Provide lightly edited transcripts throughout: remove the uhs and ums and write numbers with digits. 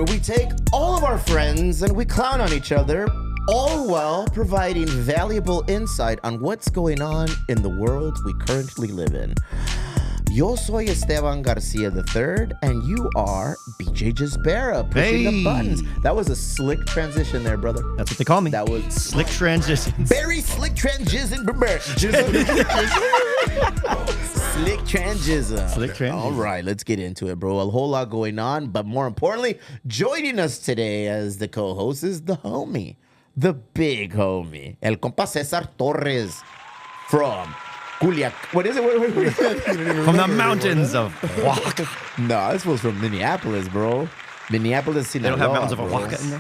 we take all of our friends and we clown on each other, all while providing valuable insight on what's going on in the world we currently live in. Yo soy Esteban Garcia III, and you are BJ Gisbera, pushing the buttons. That was a slick transition there, brother. That's what they call me. That was slick transition. Very slick transition. Slick transition. Slick transition. All right, let's get into it, bro. A whole lot going on, but more importantly, joining us today as the co-host is the homie, the big homie, El Compa Cesar Torres from Culiac. What is it? From the mountains of Oaxaca. No, this was from Minneapolis, bro. Minneapolis, Sinaloa. They don't have mountains of bro. Oaxaca in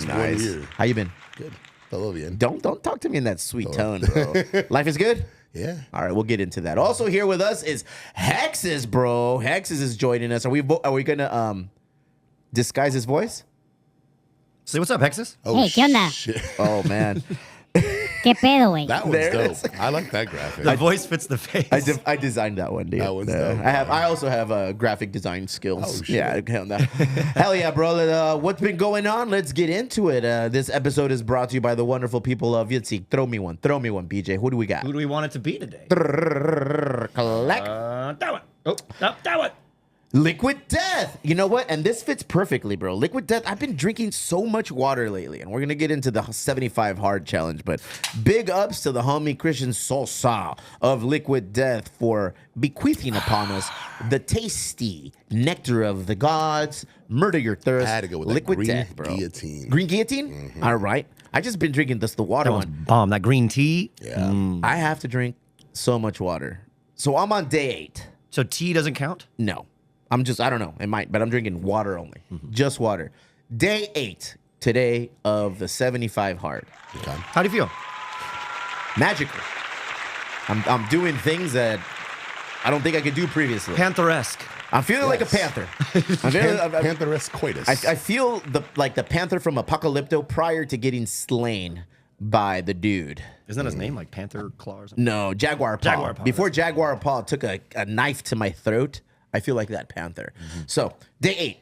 there? Nice. How you been? Good. Todo bien. Don't talk to me in that sweet tone, bro. Life is good? Yeah. All right, we'll get into that. Also here with us is Hexes, bro. Hexes is joining us. Are we gonna disguise his voice? Say what's up, Hexus? Oh, Hey, ¿qué onda? shit. Oh man. ¿Qué pedo, güey? That was There it dope. I like that graphic. The voice fits the face. I designed that one, dude. That one's dope. I also have graphic design skills. Oh, shit. Yeah, hell yeah, bro. What's been going on? Let's get into it. This episode is brought to you by the wonderful people of Yitzi. Throw me one, BJ. Who do we got? Who do we want it to be today? Collect. That one. Oh, no, that one. Liquid Death. You know what? And this fits perfectly, bro. Liquid Death. I've been drinking so much water lately, and we're going to get into the 75 hard challenge, but big ups to the homie Christian Sosa of Liquid Death for bequeathing upon us the tasty nectar of the gods. Murder your thirst. I had to go with Liquid that green Death, bro. guillotine. Green guillotine? Mm-hmm. All right. I just been drinking the water That one's one. bomb. That green tea. Yeah. I have to drink so much water. So I'm on day 8. So tea doesn't count? No. I don't know. It might, but I'm drinking water only. Just water. Day 8 today of the 75 hard. Okay. How do you feel? Magical. I'm doing things that I don't think I could do previously. Panther-esque. I'm feeling like a panther. I'm feeling, Pantherus coitus. I feel the panther from Apocalypto prior to getting slain by the dude. Isn't that his name? Like Panther Claw or something? No, Jaguar Paw. Jaguar Paw, Before Jaguar Paw took a knife to my throat, I feel like that panther. So, day 8,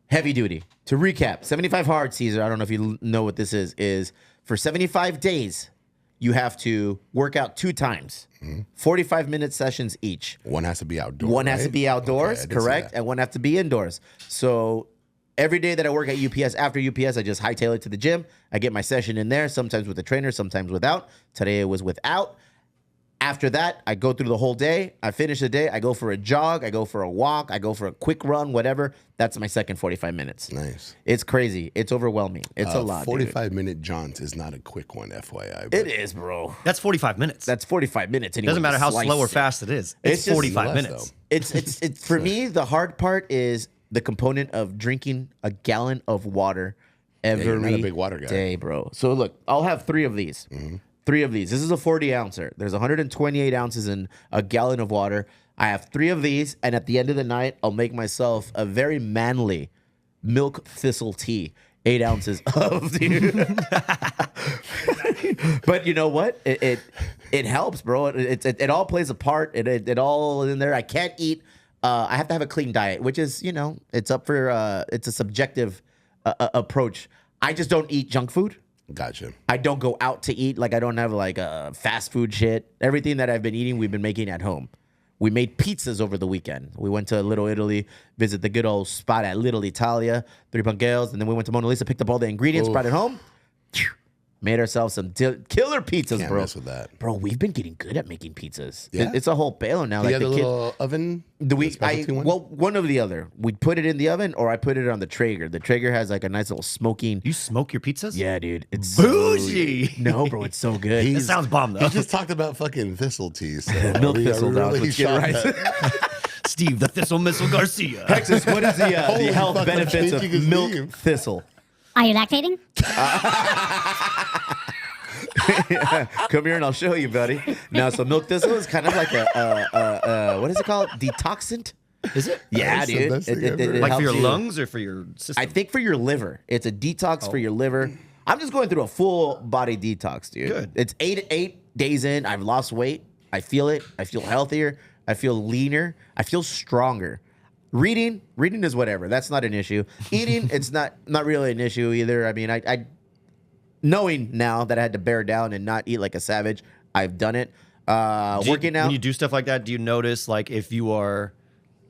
heavy duty. To recap, 75 hard, Caesar, I don't know if you know what this is for 75 days, you have to work out 2 times, 45-minute sessions each. One has to be outdoors. One has to be outdoors, Okay, I did see correct? that. And one has to be indoors. So every day that I work at UPS, after UPS, I just hightail it to the gym. I get my session in there, sometimes with a trainer, sometimes without. Today it was without. After that, I go through the whole day. I finish the day. I go for a jog. I go for a walk. I go for a quick run, whatever. That's my second 45 minutes. Nice. It's crazy. It's overwhelming. It's a lot, 45-minute jaunts is not a quick one, FYI. but It is, bro. That's 45 minutes. That's 45 minutes. Anyway, Doesn't matter how slice slow or it. fast it is. It's It's just 45 less, minutes. though. It's for me, the hard part is the component of drinking a gallon of water every you're not a big water guy. day, bro. So look, I'll have 3 of these. 3 of these. This is a 40 ouncer. There's 128 ounces in a gallon of water. I have 3 of these, and at the end of the night, I'll make myself a very manly milk thistle tea. 8 ounces of, dude. But you know what? It helps, bro. It all plays a part. It all in there. I can't eat. I have to have a clean diet, which is, it's up for it's a subjective approach. I just don't eat junk food. Gotcha. I don't go out to eat. Like, I don't have like fast food shit. Everything that I've been eating, we've been making at home. We made pizzas over the weekend. We went to Little Italy, visit the good old spot at Little Italia, 3 Punqueos, and then we went to Mona Lisa, picked up all the ingredients, brought it home. Made ourselves some killer pizzas, Can't bro. mess with that. Bro, we've been getting good at making pizzas. Yeah? It's a whole palo now. Do you Like have the the kid, little oven? the specialty one? well, one of the other. We put it in the oven, or I put it on the Traeger. The Traeger has like a nice little smoking. You smoke your pizzas? Yeah, dude, it's Bougie. No, bro, it's so good. It sounds bomb, though. He just talked about fucking thistle tea. So Milk are we thistle, dog. really Let's get shot right. at- Steve, the Thistle Missile Garcia. Texas, what is the Holy health fuck, I'm benefits of changing his milk name. thistle? Are you lactating? Come here and I'll show you, buddy. Now, so milk thistle is kind of like a what is it called? Detoxant? Is it? Yeah, That's the dude. best thing ever. Like for helps your you. lungs or for your system? I think for your liver. It's a detox for your liver. I'm just going through a full body detox, dude. Good. It's 8 days in. I've lost weight. I feel it. I feel healthier. I feel leaner. I feel stronger. Reading is whatever. That's not an issue. Eating, it's not really an issue either. I mean, I knowing now that I had to bear down and not eat like a savage, I've done it. Working out. When you do stuff like that, do you notice like if you are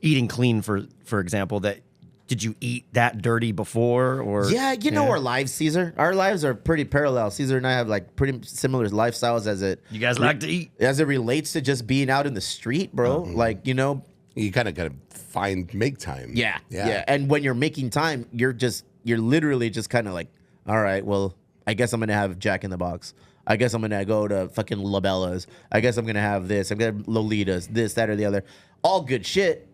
eating clean, for example, that did you eat that dirty before? Or Yeah, you know our lives, Caesar. Our lives are pretty parallel. Caesar and I have like pretty similar lifestyles You guys like to eat? as it relates to just being out in the street, bro. Like, you know, You kind of got to make time. yeah. And when you're making time, you're literally just kind of like, all right, well, I guess I'm gonna have Jack in the Box. I guess I'm gonna go to fucking Labellas. I guess I'm gonna have this. I'm gonna have Lolitas, this, that, or the other. All good shit.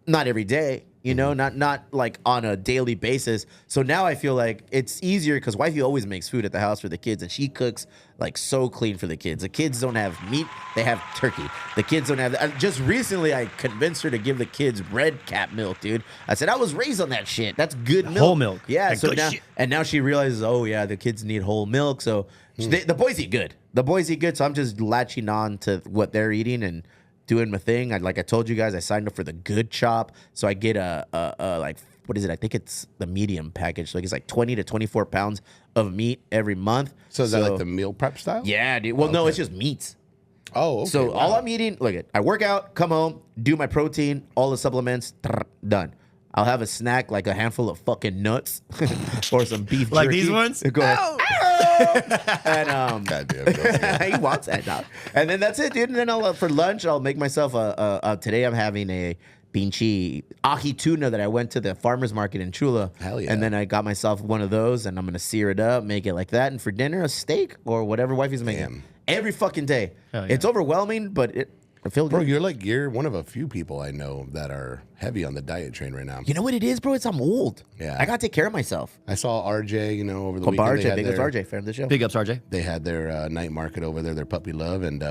Not every day, you know, not like on a daily basis. So now I feel like it's easier because wifey always makes food at the house for the kids, and she cooks like so clean for the kids. The kids don't have meat; they have turkey. The kids don't have. Just recently, I convinced her to give the kids red cap milk, dude. I said I was raised on that shit. That's good milk, Whole milk. Yeah. That So good now, shit. and now she realizes, oh yeah, the kids need whole milk. So the boys eat good. The boys eat good. So I'm just latching on to what they're eating and doing my thing. Like I told you guys, I signed up for the Good Chop, so I get a like, what is it? I think it's the medium package. Like it's like 20 to 24 pounds of meat every month. So is that like the meal prep style? Yeah, dude. Well, no, it's just meats. Oh, okay. So wow. all I'm eating, look at, I work out, come home, do my protein, all the supplements, done. I'll have a snack like a handful of fucking nuts or some beef Like jerky. these ones? Go ahead. And Goddamn, bro. he wants that dog. And then that's it, dude. And then I'll for lunch I'll make myself a today I'm having a pinchi ahi tuna that I went to the farmer's market in Chula. Hell yeah. And then I got myself one of those and I'm gonna sear it up, make it like that, and for dinner a steak or whatever wifey's making. Damn. Every fucking day. Hell yeah. It's overwhelming, but I feel Bro, good. you're one of a few people I know that are heavy on the diet train right now. You know what it is, bro? I'm old. Yeah. I gotta take care of myself. I saw RJ, over the Oh, weekend. RJ, big ups RJ, fan of the show. Big ups, RJ. They had their night market over there, their puppy love, and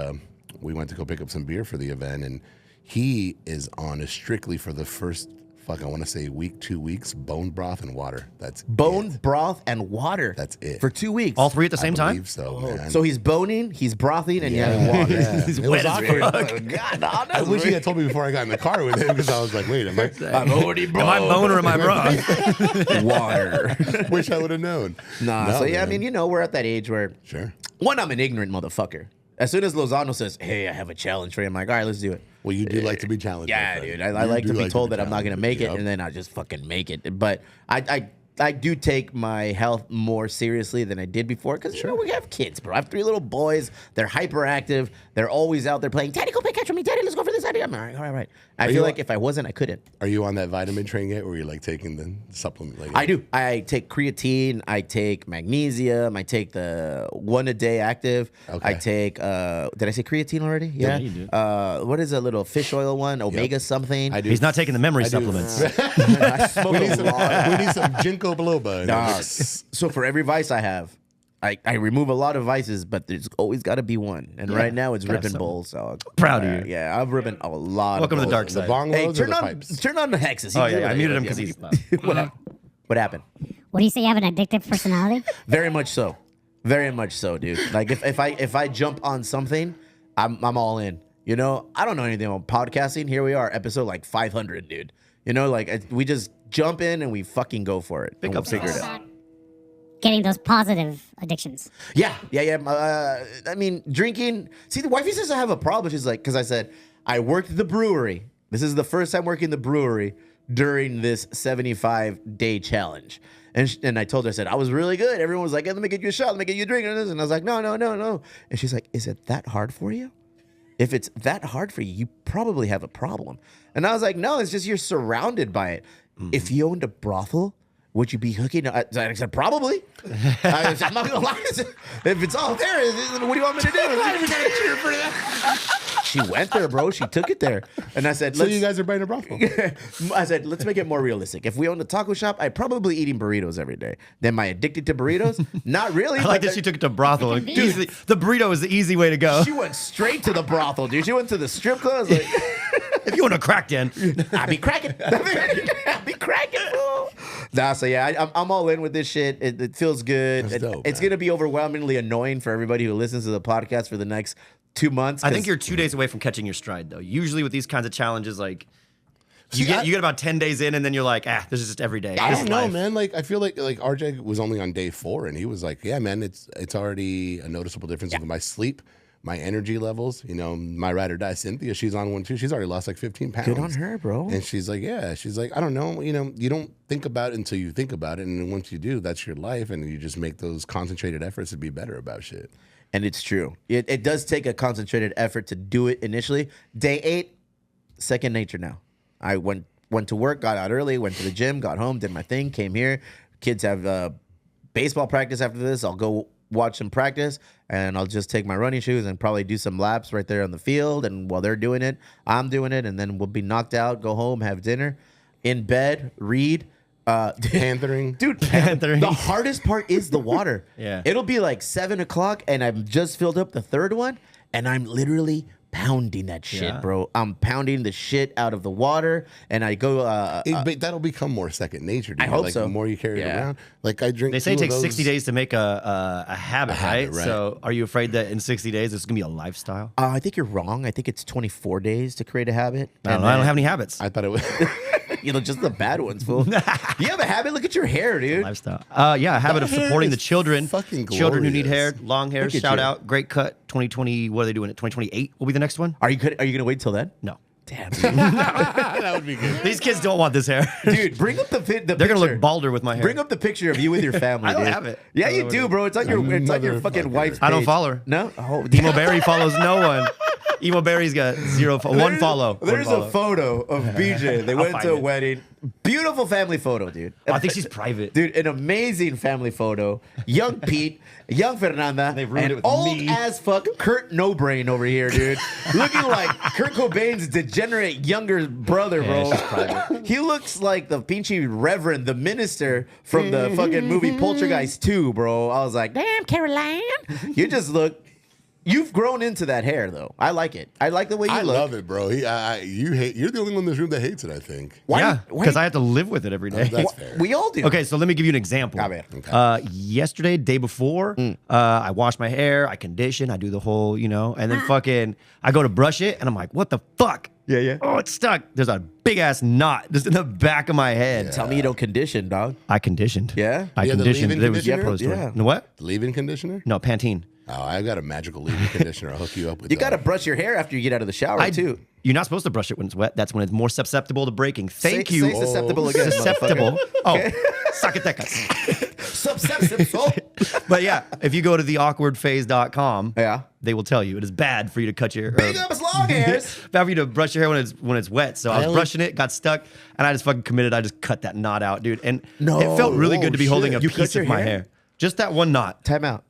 we went to go pick up some beer for the event. And he is on a strictly for the first, I want to say week, 2 weeks, bone broth and water. That's Bone, it. broth, and water. That's it. For 2 weeks. All three at the I same time? believe so, man. So he's boning, he's brothing, and Yeah. you have water. Yeah. He's It was wet as awkward. fuck. God, no, I that's wish he weird. had told me before I got in the car with him because I was like, wait, am I'm already Am I bone or am I broth? water. wish I would have known. Nah, No, so yeah, man. I mean, we're at that age where, Sure. one, I'm an ignorant motherfucker. As soon as Lozano says, hey, I have a challenge for you, I'm like, all right, let's do it. Well, you do like to be challenged. my Yeah, friend. dude. I You like do to be told that I'm not going to make it, Yep. and then I just fucking make it. But I do take my health more seriously than I did before because, we have kids, bro. I have 3 little boys. They're hyperactive. They're always out there playing, Daddy, go play catch with me. Daddy, let's go for this. I'm like, all right. I you feel a- like if I wasn't, I couldn't. Are you on that vitamin train yet, where you're like taking the supplement? Like I do. I take creatine. I take magnesium. I take the 1 a day active. Okay. I take. Did I say creatine already? Yeah. you did. What is a little fish oil one? Omega something. I do. He's not taking the memory I do. supplements. I smoke We need a some, lot. we need some ginkgo biloba. in Nah, there. so for every vice I have, I remove a lot of vices, but there's always got to be one. And right now it's ripping some. bowls. So Proud of you. Yeah, I've ripping a lot. Welcome to of the dark bowls. The side. bong Hey, loads or turn the on pipes? turn on the hexes. Oh, yeah, I muted him because he's... What happened? What do you say? You have an addictive personality? Very much so. Very much so, dude. Like if I jump on something, I'm all in. I don't know anything about podcasting. Here we are, episode like 500, dude. We just jump in and we fucking go for it. And we'll figure it out. Getting those positive addictions. Yeah. I mean, drinking. See, the wifey says I have a problem. She's like, because I said I worked the brewery. This is the first time working the brewery during this 75-day challenge. And I told her, I said, I was really good. Everyone was like, hey, let me get you a shot. Let me get you a drink. And I was like, no. And she's like, is it that hard for you? If it's that hard for you, you probably have a problem. And I was like, no, it's just you're surrounded by it. If you owned a brothel, would you be hooking? I said, probably. I'm not going to lie. If it's all there, what do you want me to do? She went there, bro. She took it there. And I said, So you guys are buying a brothel? I said, let's make it more realistic. If we owned a taco shop, I'd probably eating burritos every day. Am I addicted to burritos? Not really. I like but that she took it to brothel. Easy, the burrito is the easy way to go. She went straight to the brothel, dude. She went to the strip club. I was like, If you want a crack den, I be cracking. I be cracking, bro. Nah, so yeah, I'm all in with this shit. It feels good. That's dope, It's man. gonna be overwhelmingly annoying for everybody who listens to the podcast for the next 2 months. I think you're 2 days away from catching your stride, though. Usually with these kinds of challenges, like You get about 10 days in, and then you're like, this is just every day. I This don't is know, life. man. Like I feel like RJ was only on day 4, and he was like, "Yeah, man, it's already a noticeable difference in my sleep, my energy levels. You know, my ride or die Cynthia, she's on one too. She's already lost like 15 pounds. Good on her, bro. And she's like, I don't know. You know, you don't think about it until you think about it, and then once you do, that's your life, and you just make those concentrated efforts to be better about shit. And it's true. It does take a concentrated effort to do it initially. Day 8, second nature now. I went to work, got out early, went to the gym, got home, did my thing, came here. Kids have baseball practice after this. I'll go watch them practice, and I'll just take my running shoes and probably do some laps right there on the field. And while they're doing it, I'm doing it, and then we'll be knocked out, go home, have dinner, in bed, read. Panthering. Dude, Panthering. the hardest part is the water. Yeah. It'll be like 7 o'clock, and I've just filled up the third one, and I'm literally pounding that shit, Yeah. bro. I'm pounding the shit out of the water, and I go. But that'll become more second nature. Dude. I hope like, so. The more you carry it Yeah. around, like I drink. They say it 2 of takes 60 those- days to make a habit, habit, right? right. So are you afraid that in 60 days it's going to be a lifestyle? I think you're wrong. I think it's 24 days to create a habit. I don't know. I don't have any habits. I thought it was. You know, just the bad ones, fool. You have a habit. Look at your hair, dude. Lifestyle. Yeah, a habit of hair supporting the is children. fucking Children who need hair, glorious. long hair. Look at Shout you. out, great cut. 2020. What are they doing? It 2028 will be the next one. Are you gonna wait till then? No, Damn, dude. That would be good. these kids don't want this hair. Dude, bring up the They're picture. gonna look balder with my hair. Bring up the picture of you with your family. I don't dude. have it. Yeah, I don't you know do, what bro. It's on your fucking Motherfucker. wife's page. I don't follow her. No. Oh, Emo Berry follows no one. Emo Berry's got one follow. There's One a photo of BJ. They went find to a it. wedding. Beautiful family photo, dude. I think she's private. Dude, an amazing family photo. Young Pete, young Fernanda, They ruined and it with old me. as fuck Kurt No Brain over here, dude. Looking like Kurt Cobain's degenerate younger brother, bro. she's private. He looks like the pinchy reverend, the minister from the fucking movie Poltergeist 2, bro. I was like, damn, Caroline. You just look. You've grown into that hair, though. I like it. I like the way you I look. love it, bro. You hate. You're the only one in this room that hates it. I think. Why- Yeah, why- because I have to live with it every day. That's fair. We all do. Okay, so let me give you an example. A ver. Okay. Yesterday, day before, I wash my hair, I condition, I do the whole, and then fucking, I go to brush it, and I'm like, what the fuck? Yeah, yeah. Oh, it's stuck. There's a big ass knot just in the back of my head. Tell me you don't condition, dog. I conditioned. Yeah? I Yeah, the conditioned. leave-in There was conditioner? story. Yeah. No, what? Leave-in conditioner? No, Pantene. Oh, I've got a magical leave-in conditioner. I'll hook you up with. You got to brush your hair after you get out of the shower, too. You're not supposed to brush it when it's wet. That's when it's more susceptible to breaking. Thank Say- you. say susceptible again, Susceptible. motherfucker. Oh, Zacatecas. Susceptible. But yeah, if you go to theawkwardphase.com, Yeah. they will tell you it is bad for you to cut your Big ups long hairs. bad for you to brush your hair when it's wet. So I was only- brushing it, got stuck, and I just fucking committed. I just cut that knot out, dude. And No. it felt really good to be Oh, holding shit. a You cut piece your of my hair? hair. Just that one knot. Time out.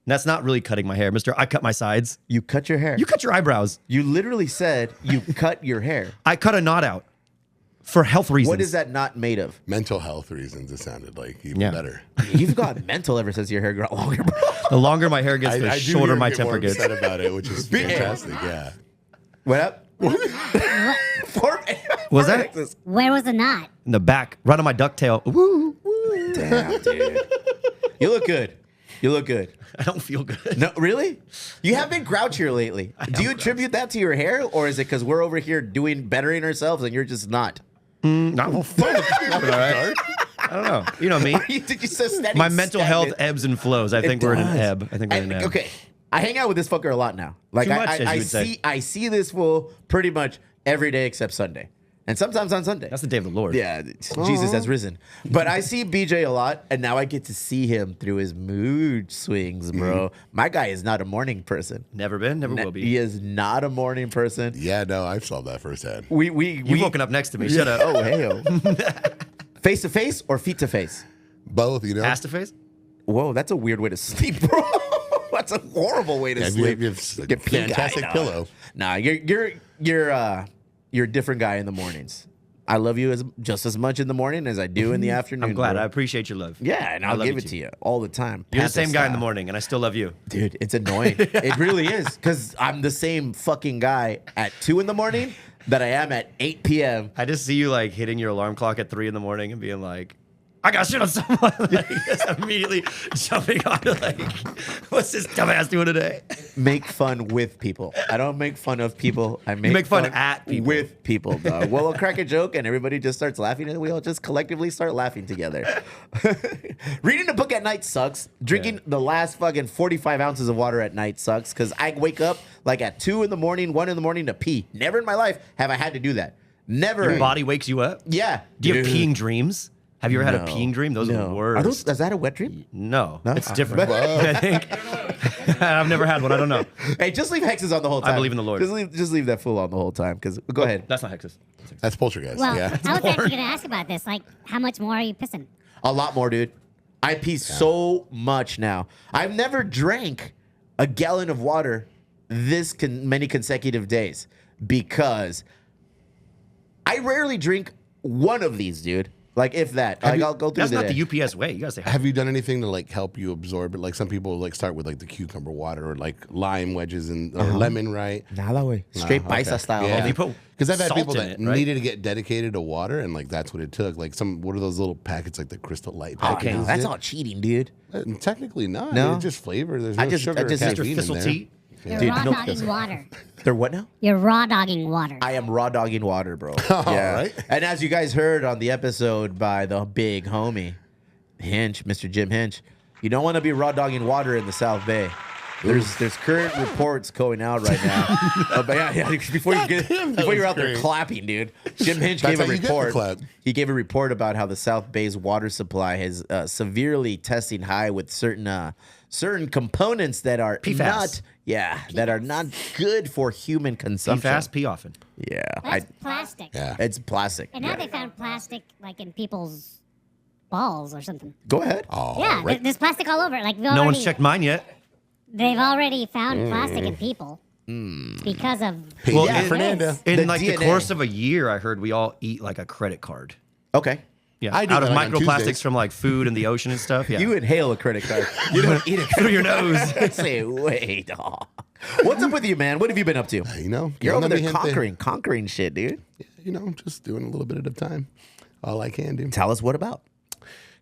That's not really cutting my hair, mister. I cut my sides. You cut your hair. You cut your eyebrows. You literally said you cut your hair. I cut a knot out for health reasons. What is that knot made of? mental health reasons. It sounded like even Yeah. better. You've got mental ever since your hair got longer, bro. The longer my hair gets, I the do shorter hear my get more temper gets. upset about it, which is fantastic. Yeah. What up? Was that- Where was the knot? In the back, right on my ducktail. Woo! Damn, dude. You look good. You look good. I don't feel good. No, really? You have been grouchier lately. Do you attribute that to your hair, or is it because we're over here bettering ourselves and you're just not? Not all right. I don't know. You know me. Did you say steady My mental health stagnant? ebbs and flows. I think we're in an does. ebb. I think we're in an ebb. Okay, I hang out with this fucker a lot now. Like Too much, I as you would say. I see this fool pretty much every day except Sunday, and sometimes on Sunday. That's the day of the Lord. Yeah, Jesus has risen. But I see BJ a lot, and now I get to see him through his mood swings, bro. My guy is not a morning person. Never been, never will He be. is not a morning person. Yeah, no, I've solved that firsthand. You've woken up next to me. Shut up. Oh, hey, face to face or feet to face? Both, you know. Ass to face? Whoa, that's a weird way to sleep, bro. That's a horrible way to Yeah, sleep. you have a Get pink fantastic eye, pillow. Nah, you're a different guy in the mornings. I love you just as much in the morning as I do in the afternoon. I'm glad. bro. I appreciate your love. Yeah, and I I'll love give you it too. to you all the time. You're the Panther same guy in the style. morning, and I still love you. Dude, it's annoying. It really is. Because I'm the same fucking guy at 2 in the morning that I am at 8 p.m. I just see you like hitting your alarm clock at 3 in the morning and being like, I got shit on someone. Like, just immediately jumping on like, what's this dumbass doing today? make fun with people. I don't make fun of people. I make, make fun at people. with people, dog. Well, we'll crack a joke and everybody just starts laughing and we all just collectively start laughing together. Reading a book at night sucks. Drinking the last fucking 45 ounces of water at night sucks because I wake up like at 2 in the morning, 1 in the morning to pee. Never in my life have I had to do that. Never. Your body wakes you up? Yeah. Do you have Dude. peeing dreams? Have you ever had a No. peeing dream? Those are the worst. Is that a wet dream? No, No? it's different. I think. I've never had one. I don't know. Hey, just leave hexes on the whole time. I believe in the Lord. Just leave that fool on the whole time. Because go ahead. That's not hexes. That's poltergeist. Well, yeah. I was actually going to ask about this. Like, how much more are you pissing? A lot more, dude. I pee so much now. I've never drank a gallon of water this many consecutive days because I rarely drink one of these, dude. Like if that, like I'll go through That's the not day. the UPS way. You gotta say Have you done anything to like help you absorb it? Like some people like start with like the cucumber water or like lime wedges and or lemon, right? Nada, güey. Straight paisa style. Yeah. They put Because I've had salt people in that it, right? needed to get dedicated to water, and like that's what it took. Like what are those little packets, like the Crystal Light Oh, packages? no, that's yeah? all cheating, dude. Technically not. No? It's just flavor. There's I no just- sugar I or just- Mr. caffeine in Thistle there. Tea. You're Dude, raw no, dogging water. They're what now? You're raw dogging water. I am raw dogging water, bro. right. And as you guys heard on the episode by the big homie, Hinch, Mr. Jim Hinch, you don't want to be raw dogging water in the South Bay. There's current reports going out right now. But yeah, before you're out there great. clapping, dude. Jim Hinch That's gave a how you get the report. clap. He gave a report about how the South Bay's water supply is severely testing high with certain components that are PFAS. that are not good for human Pee consumption. fast, pee often. Yeah, That's plastic. Yeah. it's plastic. And now Yeah. they found plastic like in people's balls or something. Go ahead. Oh, Yeah, right. there's plastic all over. Like No one's checked mine yet. They've already found plastic in people because of. Well, yeah, it- Fernando. In The like the DNA. course of a year, I heard we all eat like a credit card. Okay. Yeah, I do out of that on microplastics Tuesdays. from like food and the ocean and stuff. Yeah, You inhale a credit card. You don't eat it through your nose. Say, wait, dog. What's up with you, man? What have you been up to? You know, You're over there mi gente. conquering shit, dude. You know, just doing a little bit at a time. All I can do. Tell us what about.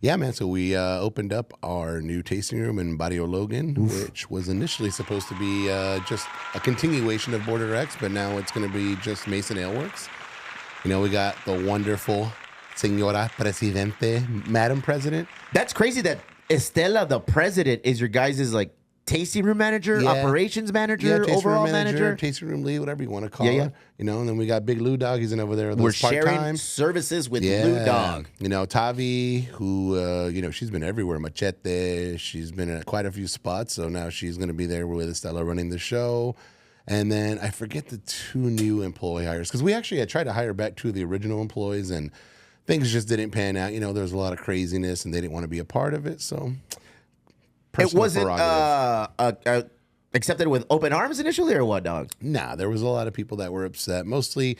Yeah, man. So we opened up our new tasting room in Barrio Logan, which was initially supposed to be just a continuation of Border X, but now it's going to be just Mason Ale Works. You know, we got the wonderful Señora Presidente, Madam President. That's crazy that Estela, the president, is your guys' like tasting room manager, Yeah. operations manager, tasting overall room manager. tasting room lead, whatever you want to call Yeah, yeah. her. You know, and then we got Big Lou Dog. He's in over there. We're That's part-time. sharing services with Lou Dog. You know, Tavi, who, you know, she's been everywhere. Machete. She's been at quite a few spots. So now she's going to be there with Estella running the show. And then I forget the 2 new employee hires because we actually had tried to hire back 2 of the original employees and things just didn't pan out. You know, there was a lot of craziness and they didn't want to be a part of it. So It personal wasn't prerogative. accepted with open arms initially, or what, dog? Nah, there was a lot of people that were upset. Mostly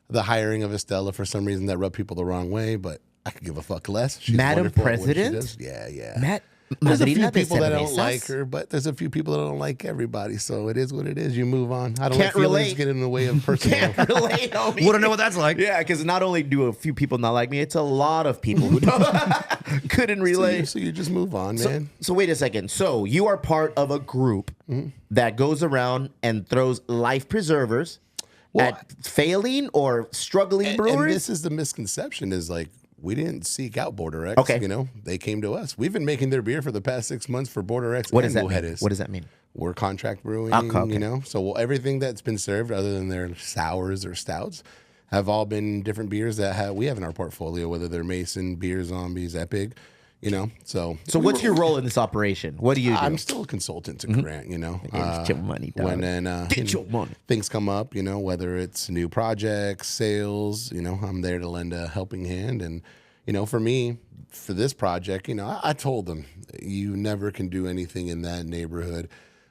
the hiring of Estella for some reason that rubbed people the wrong way, but I could give a fuck less. She's Madam wonderful at what she President? does. Yeah, yeah. Matt, There's a few Madrina de people that don't Cervezas? like her, but there's a few people that don't like everybody. So it is what it is. You move on. I don't Can't let feelings relate. get in the way of personal. Can't relate, homie. Want to know what that's like? Yeah, because not only do a few people not like me, it's a lot of people who couldn't relate. So you just move on, man. So wait a second. So you are part of a group that goes around and throws life preservers Well, at failing or struggling And breweries? this is the misconception: is like we didn't seek out Border X. Okay. You know, they came to us. We've been making their beer for the past 6 months for Border X. What and does that mean? Mujeres. What does that mean? We're contract brewing, Okay. you know. So everything that's been served, other than their sours or stouts, have all been different beers that we have in our portfolio. Whether they're Mason, Beer Zombies, Epic, you know. So What's your role in this operation? What do you do? I'm still a consultant to Grant, you know. Get your money, dog. When then Get your money. things come up, you know, whether it's new projects, sales, you know, I'm there to lend a helping hand. And, you know, for me, for this project, you know, I told them you never can do anything in that neighborhood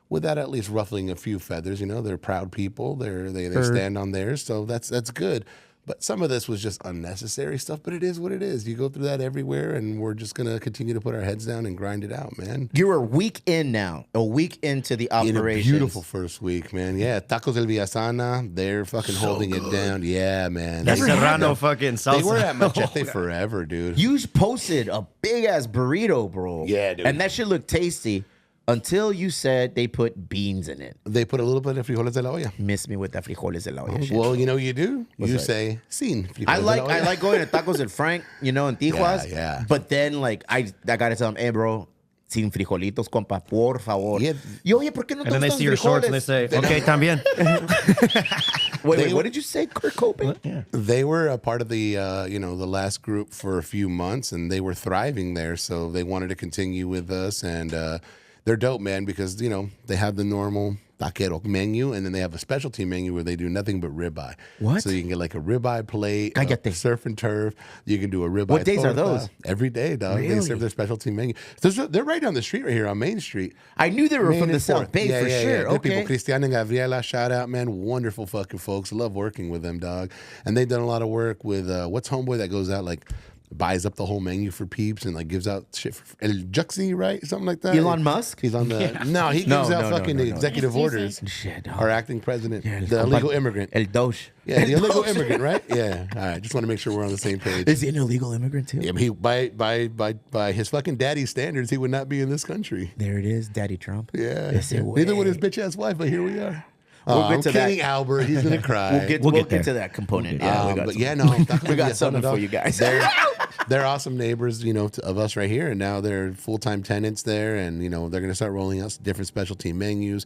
without at least ruffling a few feathers. You know, they're proud people. They stand on theirs, so that's good. But some of this was just unnecessary stuff. But it is what it is. You go through that everywhere, and we're just gonna continue to put our heads down and grind it out, man. You're a week in now, a week into the In a operation. beautiful first week, man. Yeah, Tacos El Villasana, they're fucking holding it down. Yeah, man. That They- Serrano fucking salsa. They were at Machete forever, dude. You posted a big ass burrito, bro. Yeah, dude. And that shit looked tasty. until you said they put beans in it. They put a little bit of frijoles de la olla. Miss me with that frijoles de la olla shit. Well, you know what you do? You that? say, sin frijoles I de like la olla. I like going to tacos and Frank, in Tijuas. Yeah. But then like I gotta tell them, hey bro, sin frijolitos, compa, por favor. Yeah. Y oye, ¿por qué no And then they tostan see your shorts and they frijoles? say, okay, también. Wait, what did you say, Kurt Cobain? Yeah. They were a part of the the last group for a few months, and they were thriving there. So they wanted to continue with us, and they're dope, man, because they have the normal taquero menu, and then they have a specialty menu where they do nothing but ribeye. What? So you can get like a ribeye plate, Cállate. surf and turf. You can do a ribeye. What days are torta. those? Every day, dog. They Really? serve their specialty menu. They're right down the street right here on Main Street. I knew they were Main from the and South Fourth. Bay for sure. They're Okay. people, Cristian and Gabriela, shout out, man. Wonderful fucking folks. Love working with them, dog. And they've done a lot of work with, what's homeboy that goes out, like, buys up the whole menu for peeps and, like, gives out shit for El Juxi, right? Something like that. Elon Musk? He's on the, no, he gives No, out no, fucking no. executive orders. Shit, dog. Our acting president, Yeah, the illegal immigrant. El Doge. Yeah, the El illegal Doge. immigrant, right? Yeah. All right. Just want to make sure we're on the same page. Is he an illegal immigrant too? Yeah, but he by his fucking daddy's standards, he would not be in this country. There it is, Daddy Trump. Yeah. Ese Neither would his güey. bitch ass wife, but here we are. We'll I'm get to that. kidding, Albert. He's gonna cry. We'll get there. to that component. Yeah, we got but some- yeah, no, we got something for you guys. They're awesome neighbors, of us right here, and now they're full-time tenants there, and they're gonna start rolling out different specialty menus.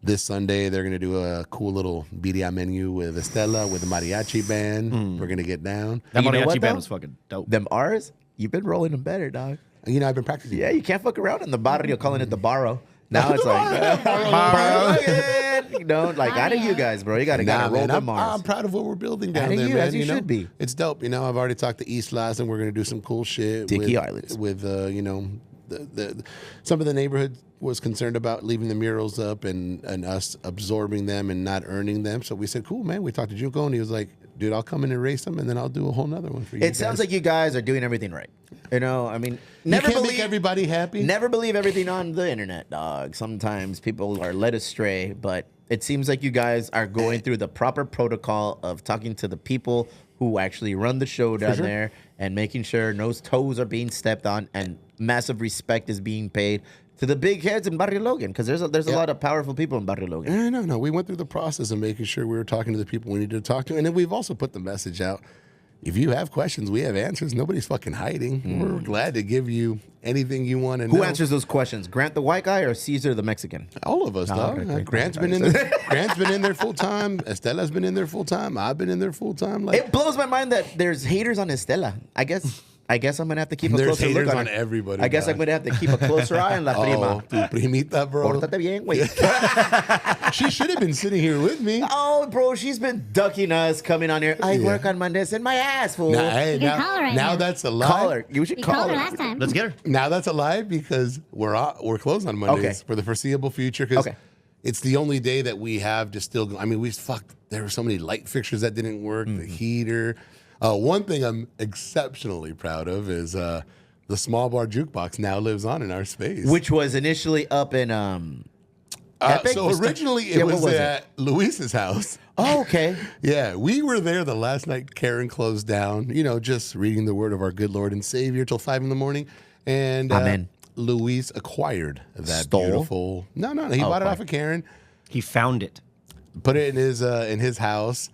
This Sunday, they're gonna do a cool little birria menu with Estela with the mariachi band. We're gonna get down. That You know mariachi what, band though? was fucking dope. Them R's, you've been rolling them better, dog. I've been practicing. Yeah, you can't fuck around in the barrio calling it the Barrio. Now it's like Barrio. Like out of you guys, bro. You gotta Nah, roll man, them I'm R's. proud of what we're building down Atta there, you, man. as you should be. It's dope. I've already talked to East Las, and we're gonna do some cool shit. Tiki with, Islands. With some of the neighborhood was concerned about leaving the murals up and us absorbing them and not earning them. So we said, cool, man. We talked to Junko, and he was like, dude, I'll come and erase them, and then I'll do a whole nother one for you. It sounds like you guys are doing everything right. I mean, you never can't believe make everybody happy. Never believe everything on the internet, dog. Sometimes people are led astray, but it seems like you guys are going through the proper protocol of talking to the people who actually run the show down there and making sure no toes are being stepped on and massive respect is being paid to the big heads in Barrio Logan, because there's a lot of powerful people in Barrio Logan. No. We went through the process of making sure we were talking to the people we needed to talk to. And then we've also put the message out. If you have questions, we have answers. Nobody's fucking hiding. We're glad to give you anything you want to know. Who answers those questions? Grant the white guy or Caesar the Mexican? All of us, dog. okay, great. Grant's been in there. Grant's been in there full time. Estela's been in there full time. I've been in there full time. Like, It blows my mind that there's haters on Estela. I guess I'm gonna have to keep a There's closer look haters on on her. everybody, I guess dog. I'm gonna have to keep a closer eye on La Prima. tu primita, bro. Pórtate bien, güey. She should have been sitting here with me. Oh, bro, she's been ducking us coming on here. I work on Mondays in my ass, fool. Now, hey, You can call her right now. that's a lie. Call her. You should You call called her her. last time. Let's get her. Now that's a lie because we're closed on Mondays Okay. for the foreseeable future. Because Okay. it's the only day that we have to still go. I mean, there were so many light fixtures that didn't work. The heater. One thing I'm exceptionally proud of is the small bar jukebox now lives on in our space. Which was initially up in Epic? So originally Yeah, it what was was it? at Luis's house. Oh, okay. Yeah, we were there the last night Karen closed down, just reading the word of our good Lord and Savior till 5 a.m. And Amen. Luis acquired that Stole? beautiful. No, he bought it fine. off of Karen, He found it. put it in his house.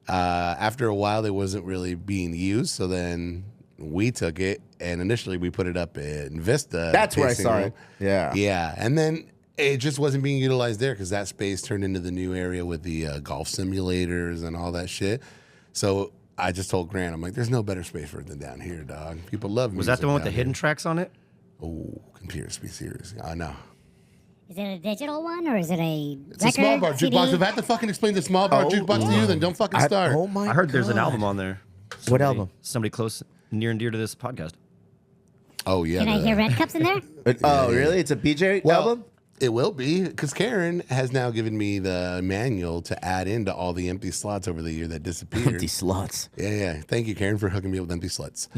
After a while, it wasn't really being used, so then we took it, and initially we put it up in Vista. That's where I tasting saw room. it. Yeah. Yeah, and then it just wasn't being utilized there because that space turned into the new area with the golf simulators and all that shit. So I just told Grant, I'm like, there's no better space for it than down here, dog. People love Was that the one with the music hidden down tracks on it? here. Oh, computers, be serious. I know. Is it a digital one or is it a It's a small bar CD? jukebox. If I have to fucking explain the small bar jukebox to you, then don't fucking start. Oh my I heard there's an God. album on there. What album? Somebody close, near and dear to this podcast. Oh, yeah. Can I hear Red Cups in there? Oh, really? It's a BJ album? It will be because Karen has now given me the manual to add into all the empty slots over the year that disappeared. Empty slots. Yeah. Thank you, Karen, for hooking me up with empty slots.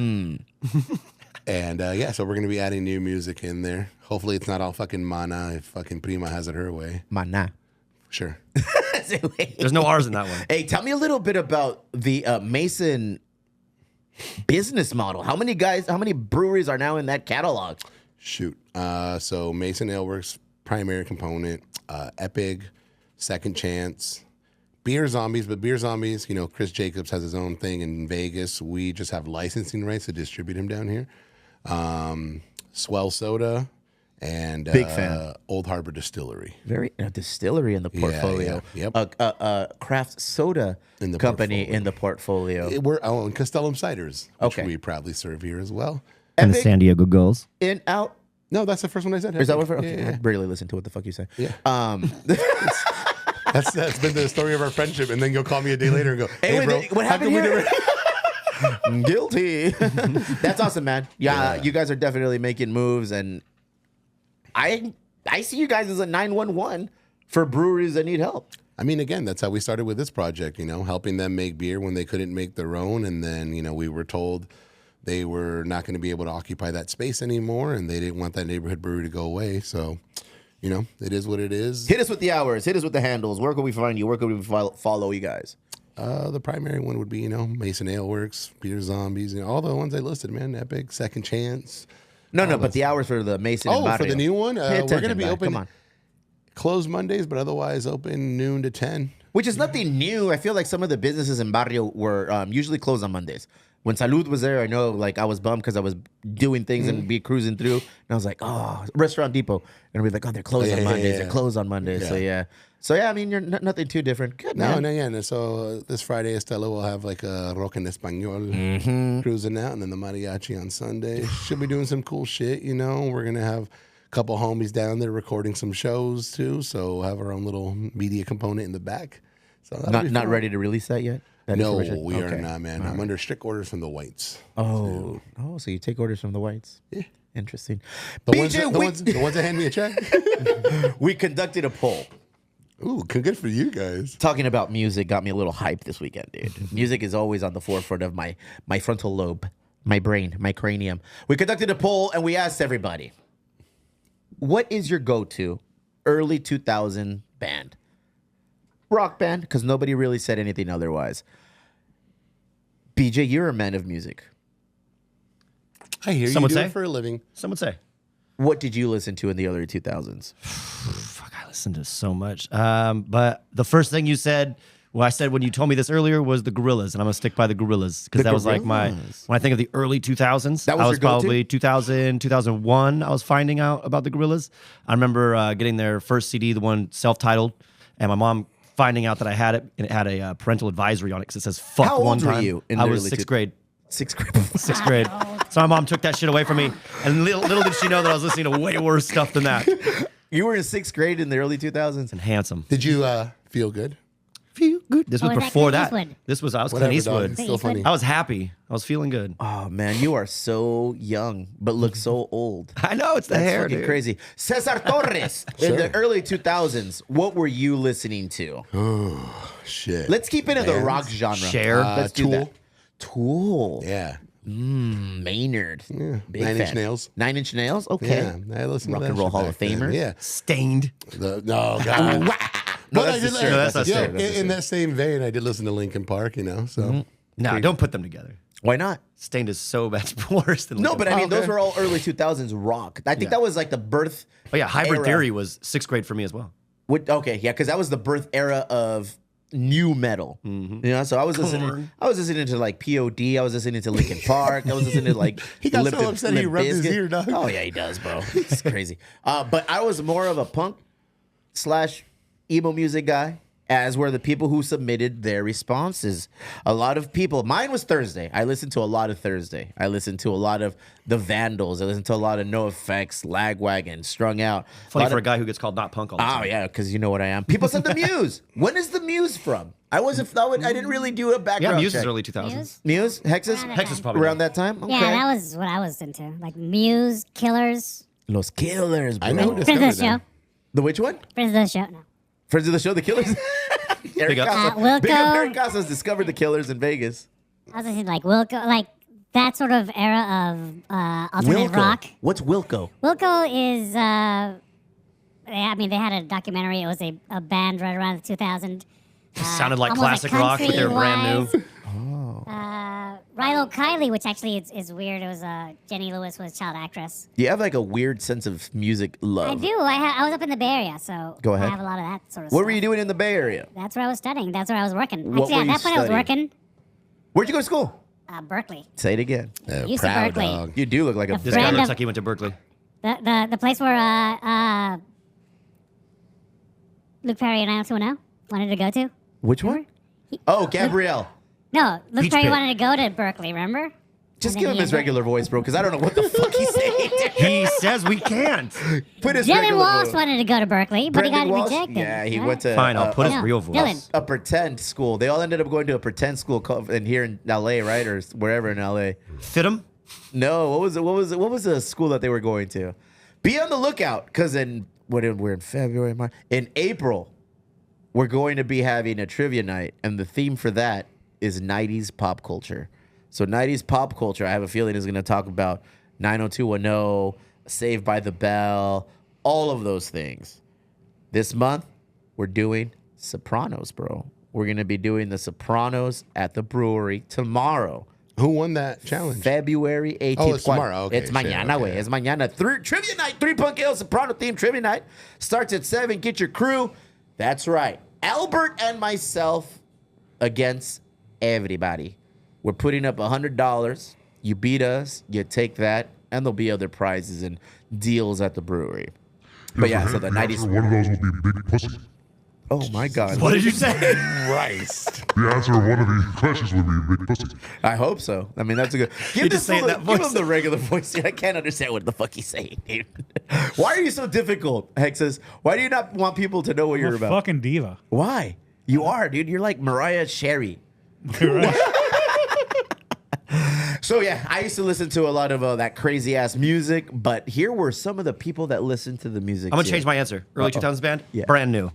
And so we're going to be adding new music in there. Hopefully it's not all fucking mana if fucking Prima has it her way. Mana. Sure. There's no R's in that one. Hey, tell me a little bit about the Mason business model. How many breweries are now in that catalog? Shoot. So Mason Ale Works primary component. Epic, Second Chance, Beer Zombies. But Beer Zombies, you know, Chris Jacobs has his own thing in Vegas. We just have licensing rights to distribute him down here. Swell Soda and Big fan. Old Harbor Distillery. Very distillery in the portfolio. Yeah. Yep. Craft soda In the company portfolio. in the portfolio. We're on Castellum Ciders, which Okay. we proudly serve here as well. And the Epic, San Diego Gulls. in, out. No, that's the first one I said. Is that what? Okay, Yeah, yeah. I barely listen to what the fuck you say. Yeah. Um, That's been the story of our friendship. And then you'll call me a day later and go, hey, wait, bro, what how happened come we here? never... Guilty. That's awesome, man. Yeah, you guys are definitely making moves, and I see you guys as a 911 for breweries that need help. I mean, again, that's how we started with this project, you know, helping them make beer when they couldn't make their own. And then, you know, we were told they were not going to be able to occupy that space anymore, and they didn't want that neighborhood brewery to go away. So, you know, it is what it is. Hit us with the hours. Hit us with the handles. Where can we find you? Where can we follow you guys? The primary one would be, you know, Mason Ale Works, Beer Zombies, you know, all the ones I listed, man. Epic, Second Chance. No, but the hours for the Mason and Oh, for Barrio. the new one? Pay We're going to attention, be guy. open, Come on. closed Mondays, but otherwise open noon to 10. Which is nothing new. I feel like some of the businesses in Barrio were usually closed on Mondays. When Salud was there, I know like I was bummed because I was doing things and be cruising through, and I was like, oh, Restaurant Depot, and we're like, oh, they're closed on Mondays. They're closed on Mondays. So yeah, I mean, you're nothing too different. Good, No, man. no, yeah. And so this Friday, Estella will have like a rock en español cruising out, and then the mariachi on Sunday. She'll be doing some cool shit, you know. We're going to have a couple homies down there recording some shows too. So we'll have our own little media component in the back. So that'll be Not fun. ready to release that yet. That No, information? we are Okay. not, man. I'm under strict orders from the whites. Oh, so you take orders from the whites? Yeah. Interesting. The ones, BJ, the ones that hand me a check. we conducted a poll. Ooh, good for you guys. Talking about music got me a little hyped this weekend, dude. Music is always on the forefront of my frontal lobe, my brain, my cranium. We conducted a poll and we asked everybody, what is your go-to early 2000 band? Rock band, because nobody really said anything otherwise. BJ, you're a man of music. I hear Some you would do say. it for a living. Some would say. What did you listen to in the early 2000s? Fuck, I listened to so much. But the first thing you said, well, I said when you told me this earlier was the Gorillas, and I'm gonna stick by the Gorillas because The that was like Gorillaz. when I think of the early 2000s. That was I your was go-to? probably 2000, 2001. I was finding out about the Gorillas. I remember getting their first CD, the one self-titled, and my mom finding out that I had it, and it had a parental advisory on it because it says "fuck" How one old were time. you in I the was early sixth two- grade. Sixth grade. Sixth grade. So my mom took that shit away from me, and little did she know that I was listening to way worse stuff than that. You were in sixth grade in the early 2000s? And handsome. Did you feel good? Feel good. This was was that before Clint that. Eastwood? This was I was Whatever, Clint dog. Eastwood. It's still funny. I was happy. I was feeling good. Oh, man, you are so young, but look so old. I know it's the That's hair, fucking dude. crazy. Cesar Torres, in the early 2000s, what were you listening to? Shit. Let's keep it in the Bands? rock genre. Cher. Let's do Tool. that. Tool. Yeah. Maynard. Big Nine Inch fan. Nails. 9 Inch Nails? Okay. Yeah. I listened Rock to that and Roll shit Hall of back then. Famers. Yeah. Stained. No, God. No, But that's I the did, Cher. No, that's not yo, Cher. That's the in that same vein, I did listen to Linkin Park, you know, so. No, don't put them together. Why not? Stained is so much worse than No, Linkin but I Park. mean, those were all early 2000s rock. I think that was like the birth. Oh yeah, Hybrid era. Theory was sixth grade for me as well. Okay, yeah, because that was the birth era of new metal. You know, so I was listening to like POD. I was listening to Linkin Park. I was listening to like He got so upset he rubbed his ear, dog. Oh yeah, he does, bro. It's crazy. But I was more of a punk / emo music guy. As were the people who submitted their responses. A lot of people. Mine was Thursday. I listened to a lot of Thursday. I listened to a lot of the Vandals. I listened to a lot of No Effects, Lagwagon, Strung Out. Funny lot for of- a guy who gets called not punk all the Oh time. yeah, because you know what I am. People said the Muse. When is the Muse from? I didn't really do a Yeah, background Muse check. is early 2000s. Muse? Muse, Hexus, Around that Hex is probably around that time. Okay. Yeah, that was what I was into. Like Muse, Killers, Los Killers. Bro. I know who Friends discovered of the Show. them. The which one? Friends of the Show. No. Friends of the Show, the Killers. Eric up. Casa. Wilco. Big up Eric Casas discovered the Killers in Vegas. I was listening to like Wilco, like that sort of era of alternate Wilco. rock. What's Wilco? Wilco is, I mean, they had a documentary. It was a band right around 2000. Sounded like almost classic rock, but they were brand new. country-wise. Rilo Kiley, which actually is weird. It was Jenny Lewis was child actress. You have like a weird sense of music love. I do. I was up in the Bay Area, so Go ahead. I have a lot of that sort of What stuff. were you doing in the Bay Area? That's where I was studying. That's where I was working. What Actually, were at you that point, I was studying? working Where'd you go to school? Berkeley. Say it again. Used to Proud Berkeley. dog. You do look like a This Friend guy looks of- like he went to Berkeley. The place where Luke Perry and I also wanted to go to. Which one? Oh, Gabrielle. No, Luke Peach Perry Pit. wanted to go to Berkeley. Remember? Just And give then him he his ended- regular voice, bro, because I don't know what the fuck he's saying. He says we can't. Put his Dylan regular Walsh voice. wanted to go to Berkeley, but he Brendan got Walsh? rejected. Yeah, he Right? went to Fine, I'll put his No, real voice. Dylan. a pretend school. They all ended up going to a pretend school in here in LA, right, or wherever in LA. Fit him? No, what was it? What was the school that they were going to? Be on the lookout, because we're in February, March. In April, we're going to be having a trivia night, and the theme for that is 90s pop culture. So 90s pop culture, I have a feeling, is going to talk about 90210, Saved by the Bell, all of those things. This month, we're doing Sopranos, bro. We're going to be doing the Sopranos at the brewery tomorrow. Who won that challenge? February 18th. Oh, it's tomorrow. Okay, it's shit, mañana, güey. okay. It's mañana. Trivia night, 3 Punk Ale Soprano themed trivia night. Starts at 7. Get your crew. That's right. Albert and myself against everybody. We're putting up $100. You beat us, you take that, and there'll be other prizes and deals at the brewery. But yeah, so the 90s. One of those will be big pussy. Oh my God. What did you say? Christ. The answer of one of these questions would be big pussy. I hope so. I mean, that's a good. Give, You this just say it fool that give voice. him the regular voice. Dude. I can't understand what the fuck he's saying, dude. Why are you so difficult, Hexas? Why do you not want people to know what you're I'm a about? fucking diva. Why? You are, dude. You're like Mariah Sherry. So yeah, I used to listen to a lot of that crazy ass music, but here were some of the people that listened to the music. I'm gonna too. change my answer. Early 2000s band? Yeah. Brand new.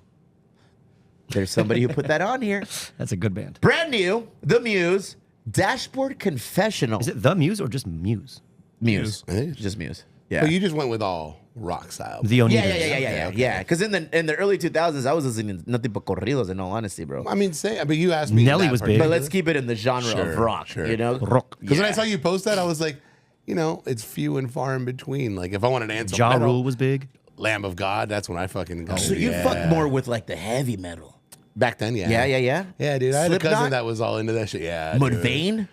There's somebody who put that on here. That's a good band. Brand new, The Muse, Dashboard Confessional. Is it The Muse or just Muse? Muse? I think it's Just Muse. Yeah. But you just went with all rock style. The Oneaters. Yeah. Because in the early 2000s, I was listening to nothing but corridos. In all honesty, bro. I mean, but you asked me. Nelly that was part. big. But let's keep it in the genre Sure, of rock. sure. You know, Rock. Because when I Yeah. saw you post that, I was like, it's few and far in between. Like if I wanted to answer Ja metal, Rule was big. Lamb of God, that's when I fucking go. So you fucked more with like the heavy metal. Back then, yeah. Yeah. Yeah, dude. I had a cousin Slipknot? that was all into that shit. Yeah. dude. Mudvayne?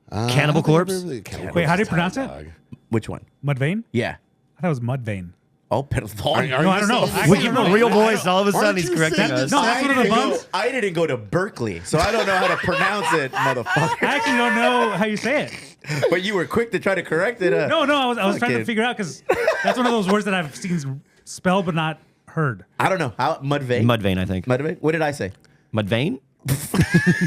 Cannibal Corpse? Cannibal Wait, how do you Corpse, pronounce it? dog. Which one? Mudvayne? Yeah. I thought it was Mudvayne. Oh, perdón. Are No, I don't know. you I saying- We don't give know. him a real voice. All of a sudden, Aren't he's you correcting saying us. this? No, that's one of the buns. I didn't go to Berkeley, so I don't know how to pronounce it, motherfucker. I actually don't know how you say it. But you were quick to try to correct it. No, I was trying to Fucking- figure out because that's one of those words that I've seen spelled but not heard. I don't know. How Mudvayne? Mudvayne, I think. Mudvayne? What did I say? Mudvayne?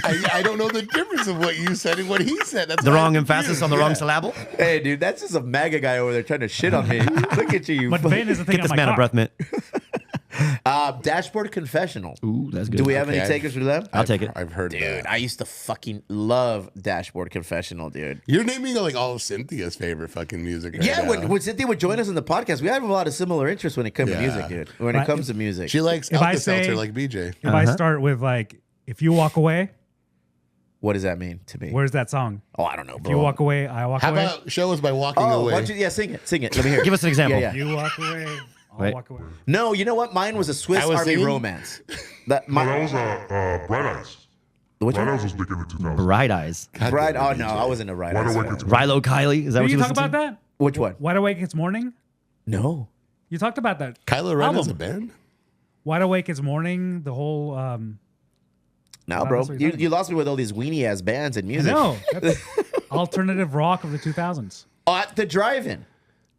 I don't know the difference of what you said and what he said. That's The why wrong I'm emphasis confused. on the wrong Yeah. syllable? Hey, dude, that's just a MAGA guy over there trying to shit on me. Look at you. Mudvayne is the thing Get on this my man a car. breath mint. Dashboard Confessional. Ooh, that's good. Do we have Okay, any takers for them? I'll take it. I've heard Dude, that. I used to fucking love Dashboard Confessional, dude. You're naming like all of Cynthia's favorite fucking music. Right Yeah, now. when Cynthia would join us in the podcast, we have a lot of similar interests when it comes to Yeah. music, dude. When it Right. comes to music. She likes If I Alka-Seltzer say- like BJ. If I start with like, if you walk away, What does that mean to me? where's that song? Oh, I don't know, If bro. you walk away, I walk How away. about show us by walking Oh, away? why don't you, yeah, sing it. Sing it. Let me hear it. Give us an example. Yeah, yeah. You walk away, I'll Wait. walk away. No, you know what? Mine was a Swiss I was Army singing? romance. That No, my that was Bright Eyes. which Bright one? Eyes was big in the 2000s. Bright Eyes. God Right. damn Oh it, no, BJ. I wasn't a right. Wide Eyes Awake fan. It's Rilo Kiley. Is that Did what you you talk listen about to? that? Which one? Wide Awake It's Morning? No. You talked about that. Kylo Ren is Album. a band? Wide Awake It's Morning, the whole. No, Well, bro. that's what you're You talking lost me with all these weenie ass bands and music. No, that's alternative rock of the 2000s. Oh, at the drive-in.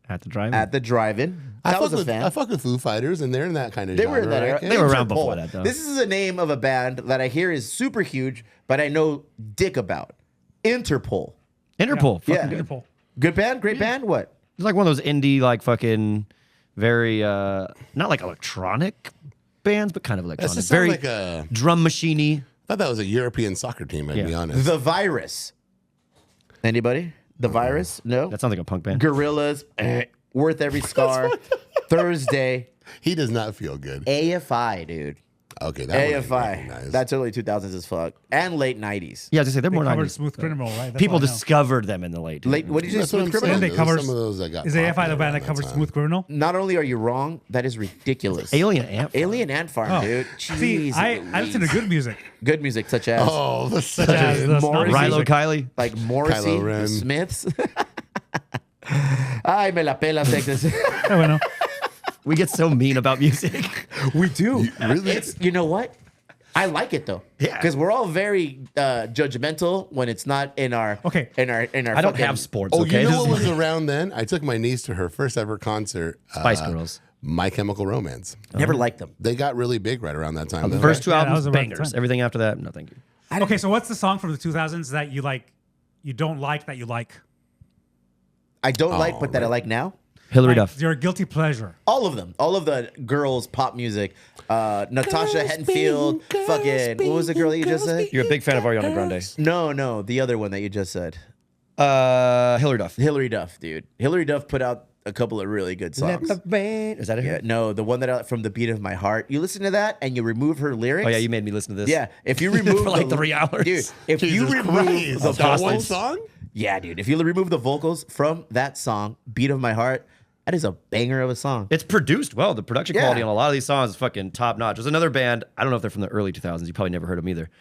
At the drive. At the drive-in. I That was a fuck with, fan. I fuck with Foo Fighters, and they're in that kind of They genre. were in that era. right? They were around Interpol. before that, though. This is the name of a band that I hear is super huge, but I know dick about. Interpol. Interpol. Yeah. Fucking good. Interpol. Good band? Great band? What? It's like one of those indie, like fucking very, not like electronic bands, but kind of That electronic. just Very sounds like a. drum machiney. I thought that was a European soccer team. I'd be Yeah. honest. The Virus. Anybody? The Virus? No? That sounds like a punk band. Gorillas. Worth Every Scar. Thursday. He does not feel good. AFI, dude. Okay, that one I AFI. recognize. That's early 2000s as fuck. And late 90s. Yeah, I was gonna say they're They more covered 90s. Smooth Criminal, right? That's People all I know. discovered them in the late. Late, what did you That's say? what I'm Smooth saying. Criminal? They There's cover- some of those that got Is AFI the popular band around that covers time. Smooth Criminal? Not only are you wrong, that is ridiculous. Alien Ant Farm. Alien Ant Farm, Oh. dude. See, Jeez I listen to good music. good music such as Oh, the Such as the Morrissey. Snobby Rilo music. Kiley. like Morrissey, Kylo the Ren. Smiths. Ay, me la pela, Texas. Yeah, bueno. We get so mean about music. We do. Really? It's, you know what? I like it though. Yeah. Because we're all very judgmental when it's not in our Okay. in our I don't fucking- have sports. Oh, Okay, you know This what is was around then? I took my niece to her first ever concert. Spice Girls. My Chemical Romance. Never liked them. They got really big right around that time. The though. first two Yeah, that albums, was around the bangers. time. Everything after that, no, thank you. Okay, so what's the song from the 2000s that you like? You don't like that you like? I don't like, Oh, but that I man. like now. Hillary Like, Duff. your guilty pleasure. All of them. All of the girls' pop music. Natasha Hettenfield. Fucking. What was the girl that you just said? You're a big fan of Ariana Grande. No. The other one that you just said. Hillary Duff. Hillary Duff, dude. Hillary Duff put out a couple of really good songs. Is that it? Yeah, no, the one that from the beat of my heart. You listen to that and you remove her lyrics. Oh yeah, you made me listen to this. Yeah, if you remove For like the- 3 hours. dude. If you Jesus remove Christ. the That one vocals, song? yeah, dude. If you remove the vocals from that song, "Beat of My Heart," that is a banger of a song. It's produced well. The production Yeah. quality on a lot of these songs is fucking top notch. There's another band. I don't know if they're from the early 2000s. You probably never heard of them either.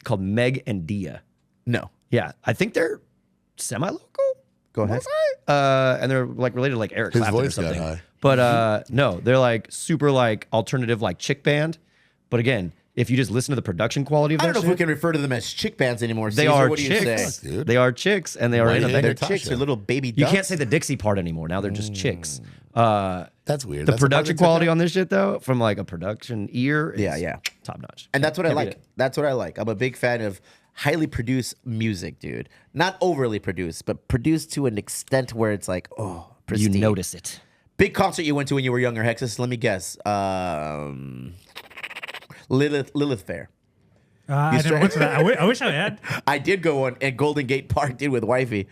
Called Meg and Dia. No, Yeah, I think they're semi-local. go ahead. And they're like related to like Eric His Clapton or voice got something. high. But no, they're like super like alternative like chick band. But again, if you just listen to the production quality of I that don't know if we shit, can refer to them as chick bands anymore. they Caesar, are what do you chicks. say? Dude. They are chicks, and they are Right. in a Hey, band. They're Natasha. chicks. They're little baby. You ducks. can't say the Dixie part anymore. Now they're just chicks. That's weird. The That's production the part quality they on this shit though, from like a production ear, is Yeah. top notch. And that's what I Can't beat like. it. That's what I like. I'm a big fan of highly produced music, dude. Not overly produced, but produced to an extent where it's like, oh, You pristine. notice it. Big concert you went to when you were younger, Hexus. Let me guess. Lilith Fair. I never went to that. I wish I had. I did go on at Golden Gate Park, dude, with wifey.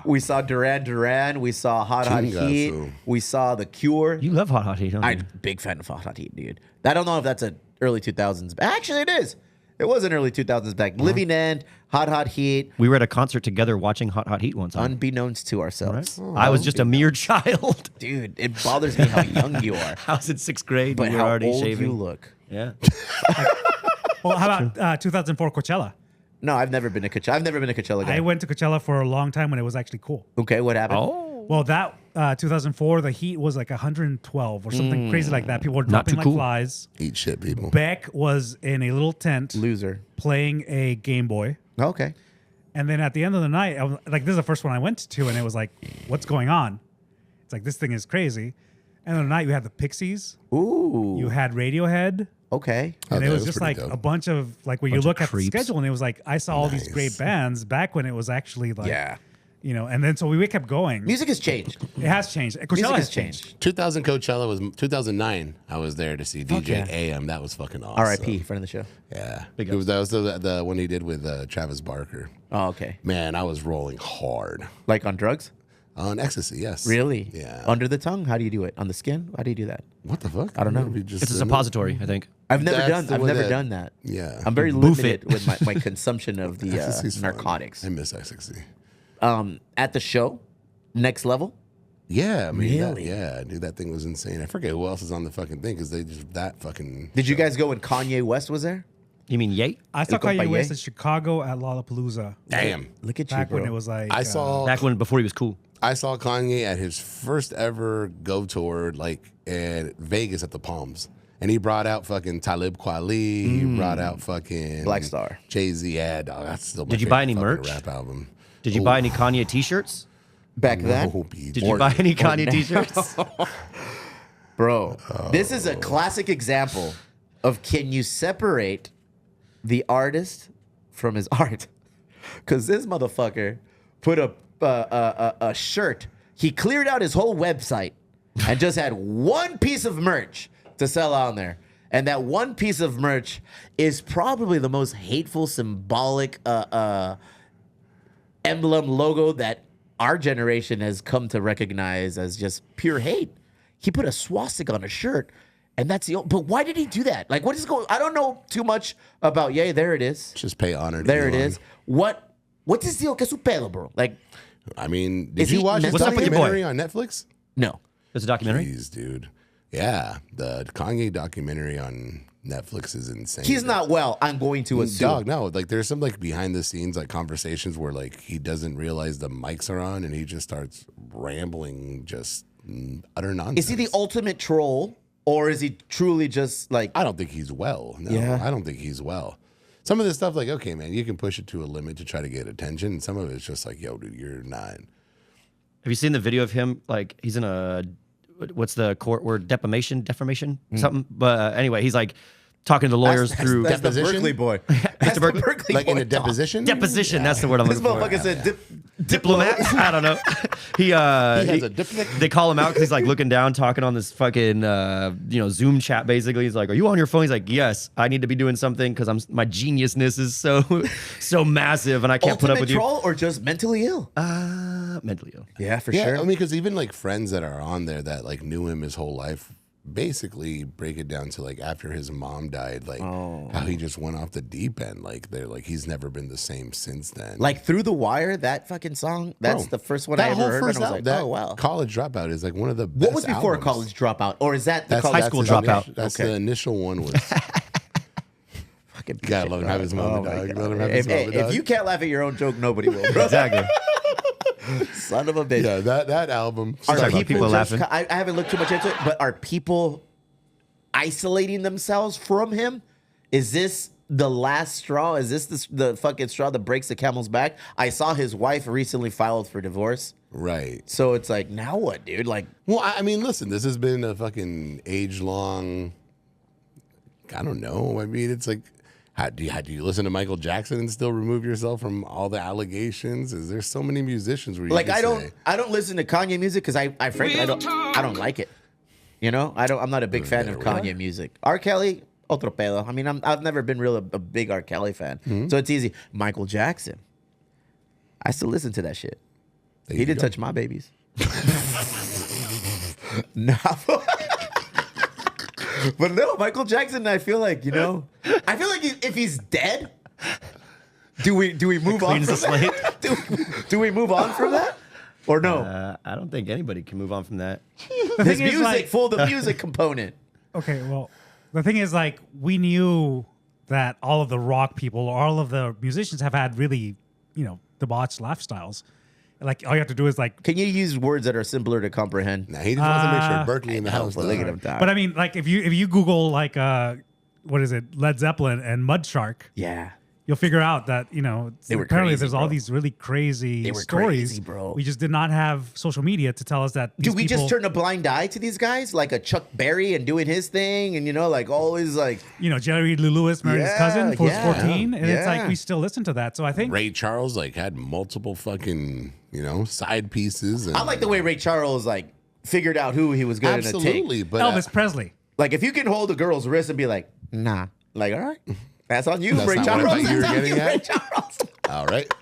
We saw Duran Duran. We saw Hot Chingazo. Heat. We saw The Cure. You love Hot Heat, don't you? I'm a big fan of Hot Heat, dude. I don't know if that's a early 2000s. Actually, it is. It was an early 2000s back. Living End, Hot Heat, We were at a concert together watching Hot Heat one time. unbeknownst to ourselves. I was just a mere child. Dude, it bothers me how young you are, I was in 6th grade. but we were how already old shaving. you look. Yeah. Well, how about 2004 Coachella? No, I've never been to Coachella. I've never been to Coachella. Guy. I went to Coachella for a long time when it was actually cool. Okay, what happened? Oh. Well, that 2004, the heat was like 112 or something crazy like that. People were Not dropping too like cool. flies. Eat shit, people. Beck was in a little tent Loser. playing a Game Boy. Okay. And then at the end of the night, I was like, this is the first one I went to, and it was like, what's going on? It's like, this thing is crazy. And the night, you had the Pixies, Ooh. you had Radiohead, Okay. and Okay, it that was was just pretty like dope. a bunch of, like, when you Bunch of look at the creeps. schedule, and it was like, I saw all these great Nice. bands back when it was actually like, Yeah. you know, and then so we kept going. Music has changed. It has changed. Coachella Music has has changed. changed. 2000 Coachella was 2009. I was there to see DJ yeah. AM. That was fucking awesome. R.I.P. Friend of the show. Yeah, Big it was that was the one he did with Travis Barker. Oh, okay. Man, I was rolling hard Like on drugs? on ecstasy. Yes. Really? Yeah. Under the tongue? How do you do it? On the skin? How do you do that? What the fuck? I don't know. We just It's a didn't- suppository, I think. I've never That's done. the I've way never that- done that. Yeah. I'm very Boof limited it. with my consumption of the Ecstasy's fun. narcotics. I miss ecstasy. At the show, next level. Yeah, I mean, Really? yeah, dude, that thing was insane. I forget who else is on the fucking thing because they just that fucking. Did you guys go when Kanye West was there? You mean Yate? I saw El Compaye? Kanye West in Chicago at Lollapalooza. Damn. Look at you, Back bro. when it was like I saw Back before he was cool. I saw Kanye at his first ever go tour, like at Vegas at the Palms. And he brought out fucking Talib Kweli. He brought out fucking Black Star. Jay-Z. Yeah, dog, that's still my Did you buy favorite any fucking merch? rap album. Did you buy any Kanye t-shirts? Back then, No, Pete. Did you buy any Kanye t-shirts? bro. This is a classic example of can you separate the artist from his art? Because this motherfucker put a shirt. He cleared out his whole website and just had one piece of merch to sell on there. And that one piece of merch is probably the most hateful, symbolic emblem logo that our generation has come to recognize as just pure hate. He put a swastika on a shirt And that's but why did he do that? Like, what is going? I don't know too much about. Yeah, there it is. Just pay honor to There it Elon. is. What's his deal? Que su pedo, bro? Like, I mean, Is did you he watch his What's up with your boy? documentary on Netflix? no. There's a documentary. Jeez, dude. Yeah, the Kanye documentary on Netflix is insane. He's not well. I'm going to assume. Dog, no. Like, there's some like behind the scenes like conversations where like he doesn't realize the mics are on and he just starts rambling, just utter nonsense. Is he the ultimate troll, or is he truly just like? I don't think he's well. No, Yeah. I don't think he's well. Some of this stuff, like, okay, man, you can push it to a limit to try to get attention. And some of it's just like, yo, dude, you're not. Have you seen the video of him? Like he's in a what's the court word? Defamation, something. But anyway, he's like talking to the lawyers through That's the Deposition? Berkeley boy. That's the Berkeley- Berkeley Like boy in a talk. deposition? deposition. That's the word I'm This looking for. motherfucker said Diplomat? I don't know. He has a diplomat. They call him out because he's like looking down, talking on this fucking Zoom chat. Basically, he's like, "Are you on your phone?" He's like, "Yes, I need to be doing something because my geniusness is so massive, and I can't put up Ultimate with you." troll or just mentally ill? Mentally ill. Yeah, for Yeah, sure. I mean, because even like friends that are on there that like knew him his whole life basically break it down to like after his mom died, like how he just went off the deep end. Like they're like he's never been the same since then. Like Through the Wire, that fucking song. That's Bro, the first one I that ever whole heard, first and I was album, like, that oh wow. College Dropout is like one of the best What was before albums. College Dropout, or is that the That's college high school his dropout. initial- That's Okay. the initial one was. fucking Gotta shit, let him bro. have his moment, Oh my dog. God. Let him have his moment, If dog. you can't laugh at your own joke, nobody will, bro. Exactly. Son of a bitch. Yeah, that album. Are Sorry about people just, laughing. I haven't looked too much into it, but are people isolating themselves from him? Is this the last straw? Is this the fucking straw that breaks the camel's back? I saw his wife recently filed for divorce. Right. So it's like, now what, dude? Like, Well, I mean, listen, this has been a fucking age-long. I don't know. I mean, it's like, how do you listen to Michael Jackson and still remove yourself from all the allegations? Is there so many musicians where you like can I don't say, listen to Kanye music because I frankly I don't like it. You know, I'm not a big fan of Kanye music. R. Kelly, otro pedo. I mean, I've never been real a big R. Kelly fan, so it's easy. Michael Jackson, I still listen to that shit. There He you didn't go. touch my babies. No. But no, Michael Jackson, I feel like, if he's dead, do we move on Cleans from the slate. that? Do we move on from that? Or no? I don't think anybody can move on from that. The His thing is, music, like- full the music component. Okay, well, the thing is, like, we knew that all of the rock people, all of the musicians have had really, debauched lifestyles. Like, all you have to do is, like, Can you use words that are simpler to comprehend? Nah, he just wants to make sure Berkeley in the house. But look at dog. him die. but I mean, like, if you Google, like, what is it, Led Zeppelin and Mud Shark, Yeah. you'll figure out that, They were apparently crazy, there's bro. all these really crazy They were stories. crazy, bro. We just did not have social media to tell us that these Do we just people- turn a blind eye to these guys? Like a Chuck Berry and doing his thing and, like always like, Jerry Lee Lewis married his cousin for Yeah, 14, and it's yeah. like we still listen to that. So I think Ray Charles like had multiple fucking side pieces. And I like the way Ray Charles like figured out who he was going to absolutely, take. but Elvis Presley. Like if you can hold a girl's wrist and be like, nah, like, all right, that's on you, That's Ray not what I Charles. thought you were That's on getting you, at. Ray Charles. all right.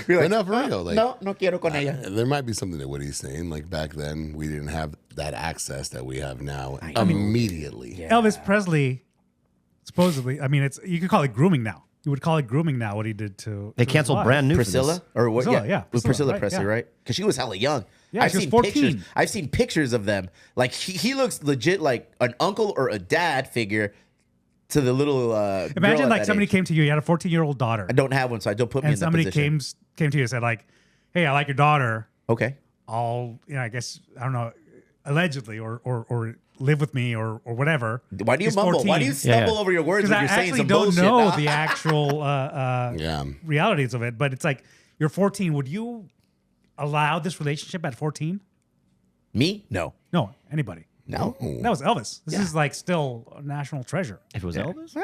You're But no, for real, like no quiero con ella. there might be something to what he's saying. Like back then, we didn't have that access that we have now know. immediately. Elvis Presley, supposedly, I mean, you could call it grooming now. You would call it grooming now what he did to. They to his canceled wife. Brand New for Priscilla this. or what? Priscilla, yeah, It was Priscilla, Priscilla right, Presley, yeah. right? Because she was hella young. Yeah, I've she was seen 14. pictures. I've seen pictures of them. Like he looks legit like an uncle or a dad figure to the little. girl Imagine at like that somebody age. came to you, you had a 14-year-old daughter, I don't have one, so I don't put me and in that somebody position. came to you and said like, "Hey, I like your daughter. Okay. I'll, I guess I don't know, allegedly or live with me or whatever." Why do you He's mumble? 14. Why do you stumble over your words Because when I you're saying actually some don't bullshit? know Nah. the actual Yeah. realities of it, but it's like you're 14. Would you allow this relationship at 14? Me? No. No, anybody. No. That was Elvis. This is like still a national treasure. If it was Elvis,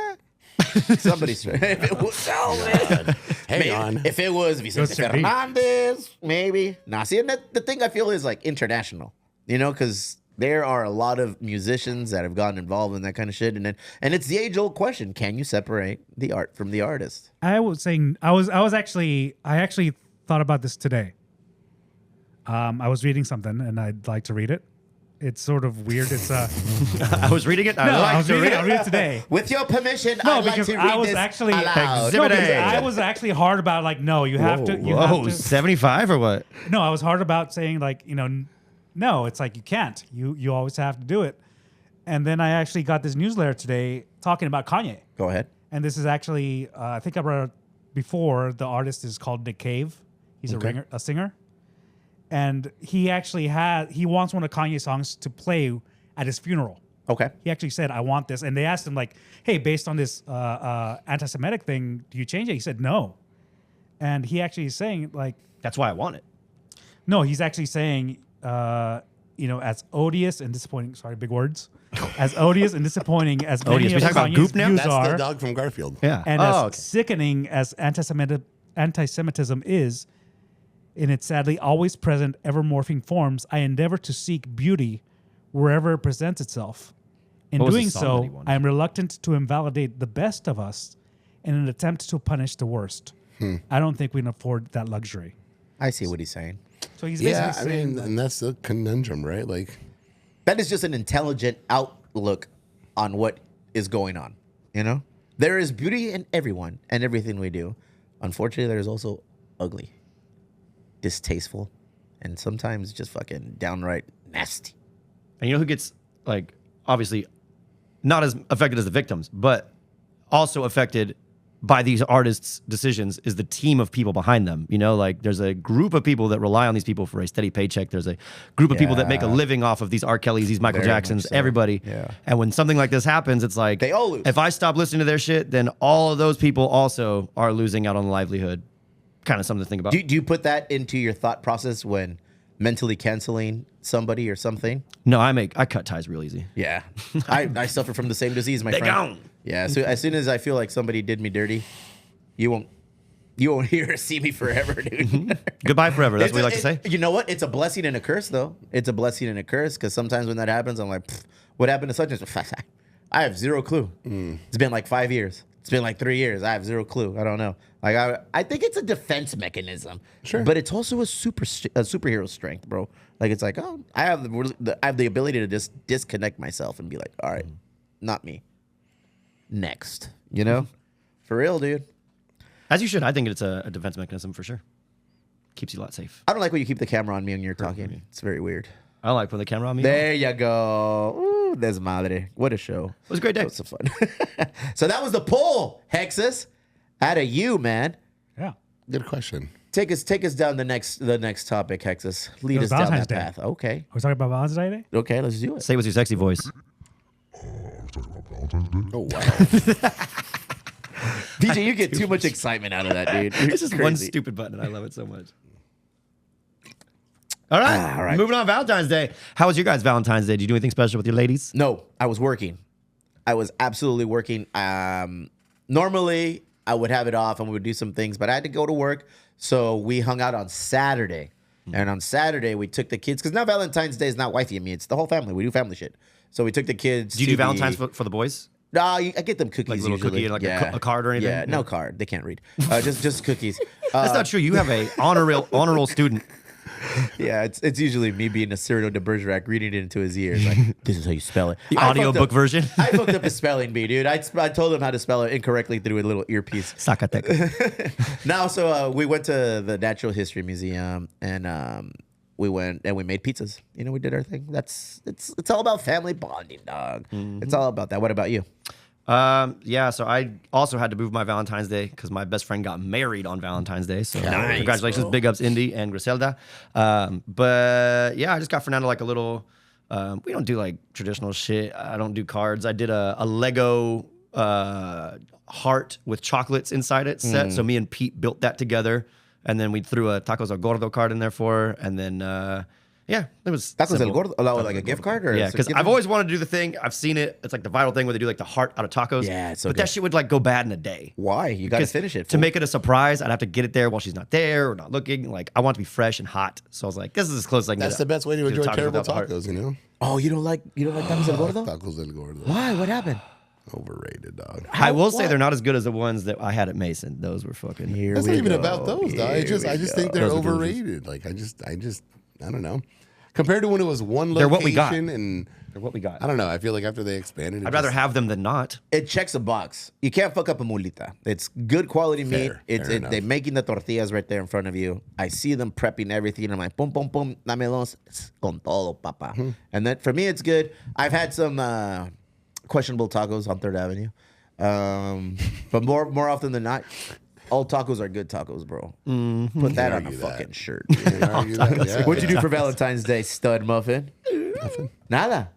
Somebody's. If it was Elvis. Hang Maybe. on. If it was Vicente Chuck D. Fernandez, maybe. Nah, see, and the thing I feel is like international, because there are a lot of musicians that have gotten involved in that kind of shit, and it's the age old question: can you separate the art from the artist? I actually thought about this today. I was reading something and I'd like to read it. It's sort of weird. It's I was reading it. no, I was to reading read it. I'll read it today. With your permission, No, I'd like because to I read was this actually aloud. no, because A. I was actually hard about like no, you have to. You Whoa, have to. 75 or what? No, I was hard about saying like no. It's like you can't. You always have to do it. And then I actually got this newsletter today talking about Kanye. Go ahead. And this is actually I think I read it before. The artist is called Nick Cave. He's a singer, and he actually he wants one of Kanye's songs to play at his funeral. Okay. He actually said, I want this. And they asked him, like, hey, based on this anti-Semitic thing, do you change it? He said, no. And he actually is saying, like... That's why I want it. No, he's actually saying, as odious and disappointing... Sorry, big words. As odious and disappointing as many Odious. We of talking about Kanye's Goop now? views That's are, the dog from Garfield. Yeah. and oh, as sickening as anti-Semitism is, in its sadly always present, ever-morphing forms, I endeavor to seek beauty wherever it presents itself. In What was the doing song that he so, wanted? I am reluctant to invalidate the best of us in an attempt to punish the worst. I don't think we can afford that luxury. I see what he's saying. So he's basically Yeah, I saying, mean, and that's the conundrum, right? Like, That is just an intelligent outlook on what is going on. You know, there is beauty in everyone and everything we do. Unfortunately, there is also ugly, distasteful, and sometimes just fucking downright nasty. and you know who gets, like, obviously not as affected as the victims, but also affected by these artists' decisions is the team of people behind them. You know, like there's a group of people that rely on these people for a steady paycheck. There's a group of people that make a Yeah. living off of these R. Kellys, these Michael Very much Jacksons, so. everybody. Yeah. And when something like this happens, it's like, They all lose. if I stop listening to their shit, then all of those people also are losing out on livelihood. Kind of something to think about. Do you put that into your thought process when mentally canceling somebody or something? No, I cut ties real easy. Yeah, I suffer from the same disease, my They friend. gone. Yeah, so as soon as I feel like somebody did me dirty, you won't hear or see me forever, dude. Goodbye forever. That's what we like to say. You know what? It's a blessing and a curse, though. It's a blessing and a curse because sometimes when that happens, I'm like, what happened to such and such? I have zero clue. It's been like 5 years. It's been like 3 years. I have zero clue. I don't know. Like I think it's a defense mechanism. Sure. But it's also a superhero strength, bro. Like it's like, oh, I have the ability to just disconnect myself and be like, all right, not me. Next, you know, for real, dude. As you should. I think it's a defense mechanism for sure. Keeps you a lot safe. I don't like when you keep the camera on me when you're talking. It's very weird. I like when the camera on me. There you go. Ooh, desmadre. What a show. It was a great day. That was so fun. So that was the poll, Hexus. Out of you, man. yeah. good question. Take us down the next topic, Hexus. Lead It us was down Valentine's that Day. path. Okay. Are we talking about Valentine's Day? Okay, let's do it. Say it with your sexy voice. We're talking about Valentine's Day. Oh wow. DJ, you get too much excitement out of that, dude. You're It's just one crazy. stupid button, and I love it so much. All right. All right. Moving on, Valentine's Day. How was your guys' Valentine's Day? Did you do anything special with your ladies? No, I was working. I was absolutely working. Normally, I would have it off and we would do some things, but I had to go to work. So we hung out on Saturday. And on Saturday, we took the kids, because now Valentine's Day is not wifey and me, it's the whole family. We do family shit. So we took the kids. Did you do Valentine's for the boys? No, I get them cookies Like a little usually. cookie, like a card or anything? Yeah, no Yeah. card. They can't read. Just cookies. That's not true. You have a honor roll student. Yeah, it's usually me being a Cyrano de Bergerac reading it into his ears. Like, this is how you spell it. The I audiobook fucked up- version. I fucked up his spelling bee, dude. I told him how to spell it incorrectly through a little earpiece. Zacatecas. Now, so we went to the Natural History Museum and we went and we made pizzas. You know, we did our thing. It's all about family bonding, dog. It's all about that. What about you? Yeah, so I also had to move my Valentine's Day because my best friend got married on Valentine's Day. So Nice, congratulations, bro. big ups, Indy and Griselda. But yeah, I just got Fernando like a little. We don't do like traditional shit. I don't do cards. I did a Lego heart with chocolates inside it set. So me and Pete built that together, and then we threw a tacos al gordo card in there for her, and then. Yeah, it was Tacos el simple. Gordo? Like a gift card? Or Yeah, it's a because gift I've card? always wanted to do the thing. I've seen it. It's like the viral thing where they do like the heart out of tacos. Yeah, it's so but good. that shit would like go bad in a day. Why? You got to 'Cause finish it. To fool. make it a surprise, I'd have to get it there while she's not there or not looking. Like I want it to be fresh and hot. So I was like, this is as close as I can That's get. the best way to the enjoy tacos terrible without the heart. tacos, you know? Oh, you don't like tacos el Gordo? Tacos del Gordo. Why? What happened? Overrated, dog. I will say What? they're not as good as the ones that I had at Mason. Those were fucking. Here That's we not even go. about those, dog. I Here just we think go. they're Those are delicious. overrated. Like I don't know. compared to when it was one location. They're what we got. And They're what we got. I don't know. I feel like after they expanded, I'd rather have them than not. It checks a box. You can't fuck up a mulita. It's good quality meat. Fair enough. They're making the tortillas right there in front of you. I see them prepping everything. I'm like, pum, pum, pum, dámelos con todo, papa. And then for me, it's good. I've had some questionable tacos on 3rd Avenue. But more often than not, all tacos are good tacos, bro. Put that on a argue fucking that. shirt. Can't argue that, yeah. What'd you do for Valentine's Day, stud muffin? Nothing. Nada.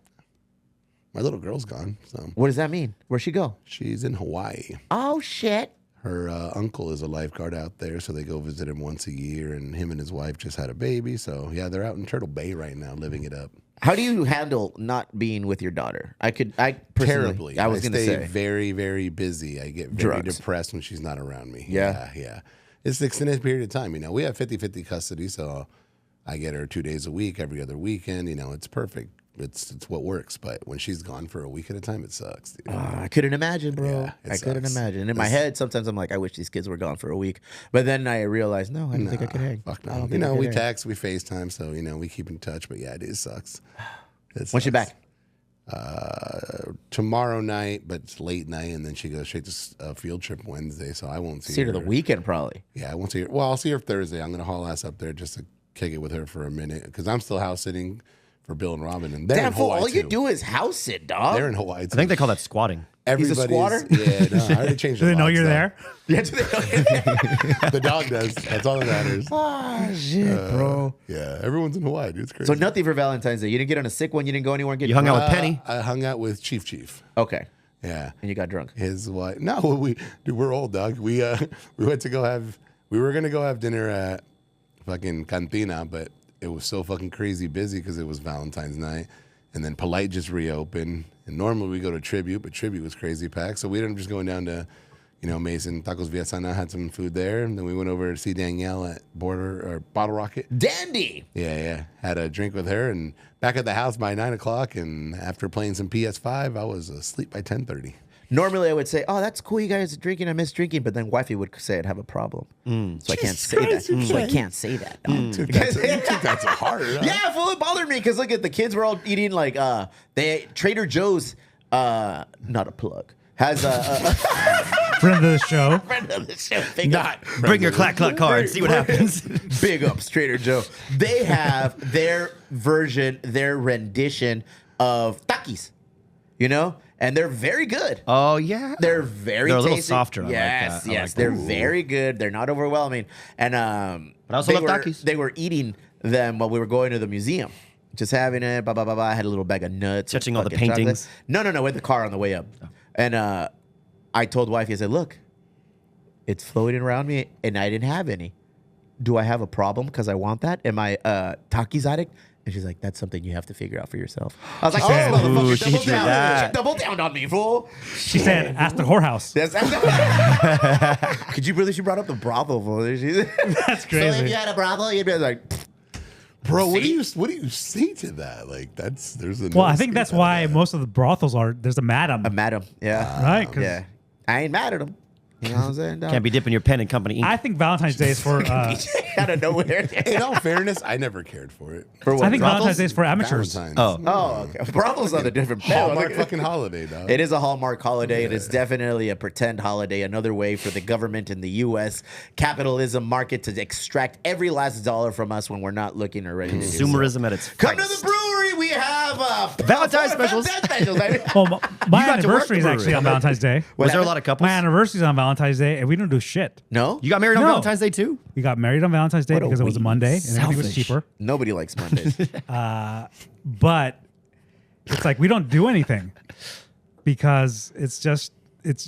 My little girl's gone, so What does that mean? Where'd she go? she's in Hawaii. Oh, shit. Her uncle is a lifeguard out there, so they go visit him once a year. And him and his wife just had a baby, so yeah, they're out in Turtle Bay right now, living it up. How do you handle not being with your daughter? I personally, Terribly. I was going to stay say. very, very busy. I get very Drugs. depressed when she's not around me. Yeah? Yeah. It's an extended period of time. We have 50-50 custody, so I get her 2 days a week, every other weekend. It's perfect. It's what works. But when she's gone for a week at a time, it sucks, dude. I couldn't imagine, bro. Yeah, it I couldn't sucks. imagine. In my head, sometimes I'm like, I wish these kids were gone for a week. But then I realized, no, I don't think I could hang. Fuck I no. don't think I could We hang. text, we FaceTime, so we keep in touch. But yeah, it sucks. When's she back? Tomorrow night, but it's late night, and then she goes straight to a field trip Wednesday, so I won't see See her her. to the weekend, probably. Yeah, I won't see her. Well, I'll see her Thursday. I'm gonna haul ass up there just to kick it with her for a minute because I'm still house sitting for Bill and Robin, and they're Damn, in fool, Hawaii all you too. do is house sit, dog. They're in Hawaii. I think they call that squatting. He's a Everybody's- squatter? Yeah, no, I already changed. Do the they know locks, you're though. there? Yeah, do they know? The dog does. That's all that matters. Ah, shit, bro. Yeah, everyone's in Hawaii, dude. It's crazy. So nothing for Valentine's Day. You didn't get on a sick one. You didn't go anywhere and get You hung drunk? out with Penny. I hung out with Chief. Okay, Yeah. and you got drunk. His wife. No, we're old, dog. We went to go have. We were gonna go have dinner at fucking Cantina, but it was so fucking crazy busy because it was Valentine's night, and then Polite just reopened. And normally we go to Tribute, but Tribute was crazy packed, so we ended up just going down to, Mason Tacos Vietnam, had some food there, and then we went over to see Danielle at Bottle Rocket. Dandy. Yeah. Had a drink with her, and back at the house by 9:00. And after playing some PS5, I was asleep by 10:30. Normally, I would say, "Oh, that's cool. You guys are drinking. I miss drinking." But then wifey would say I'd have a problem, so I can't say that. So I can't say that. You took that to heart. Huh? Yeah, full it bothered me because look at the kids were all eating like Trader Joe's. Not a plug has a Friend of the show. friend of the show. Big Not Bring your clack card. See what happens. Big ups, Trader Joe. They have their version, their rendition of Takis, and they're very good. Oh yeah. They're very They're a little tasty. softer. I like Yes, that. I yes, like they're that. very good. They're not overwhelming. And But I also they love were, Takis. They were eating them while we were going to the museum. Just having it, blah, blah, blah, blah. I had a little bag of nuts. Touching all the fucking chocolate. paintings? No, with the car on the way up. And I told wifey, I said, look, it's floating around me and I didn't have any. Do I have a problem because I want that? Am I a Takis addict? And she's like, that's something you have to figure out for yourself. I was like, said- oh, motherfucker, Ooh, she hit you with that. double down on me, fool. She said, ask the whorehouse. Could you believe she brought up the brothel? Fool? That's So if crazy. you had a brothel, you'd be like, Bro, what do you say to that? Like there's a Well, I think that's why most of the brothals there's a madam. I'm mad at him. Yeah. Right? 'Cause Yeah. I ain't mad at him. You know what I'm saying? dog? Can't be dipping your pen in company ink. I think Valentine's Day is for. out of nowhere. In all fairness, I never cared for it. For what? I think brothels? Valentine's Day is for amateurs. Valentine's. Oh. Oh, okay. Brothels on a different Hallmark fucking holiday, dog. It is a Hallmark holiday. It is definitely a pretend holiday. Another way for the government in the U.S. capitalism market to extract every last dollar from us when we're not looking or ready to do so. Consumerism at its Come to finest. the brewery. We have Valentine's specials. Well, my got to work anniversary is the actually brewery. on Valentine's Day. Was there a lot of couples? My anniversary is on Valentine's Day, and we don't do shit. No, You got married on No. Valentine's Day too? We got married on Valentine's Day What a because it was a weeb. Monday, and everything was Selfish. cheaper. nobody likes Mondays. But it's like we don't do anything because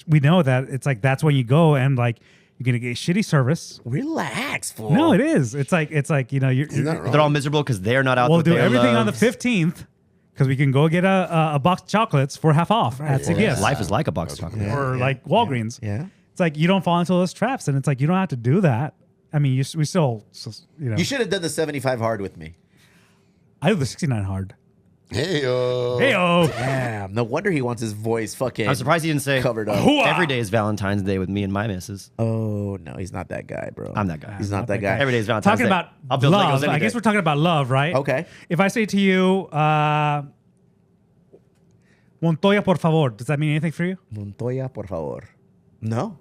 we know that it's like that's when you go and like you're gonna get shitty service. Relax, fool. No, it is. It's like you're Isn't that wrong? They're all miserable because they're not out we'll with do their everything on the loves. 15th because we can go get a box of chocolates for half off at CVS Life is like a box of chocolate. or like Walgreens. Yeah. It's like you don't fall into those traps, and it's like you don't have to do that. I mean, we still, You should have done the 75 hard with me. I do the 69 hard. Hey-o. Hey-o. Damn. No wonder he wants his voice fucking I'm surprised he didn't say covered up. every day is Valentine's Day with me and my missus. Oh, no. He's not that guy, bro. I'm that guy. He's not that guy. Every day is Valentine's Talking Day. about I'll build Legos love. any I guess day. we're talking about love, right? Okay. If I say to you, Montoya, por favor, does that mean anything for you? Montoya, por favor. No.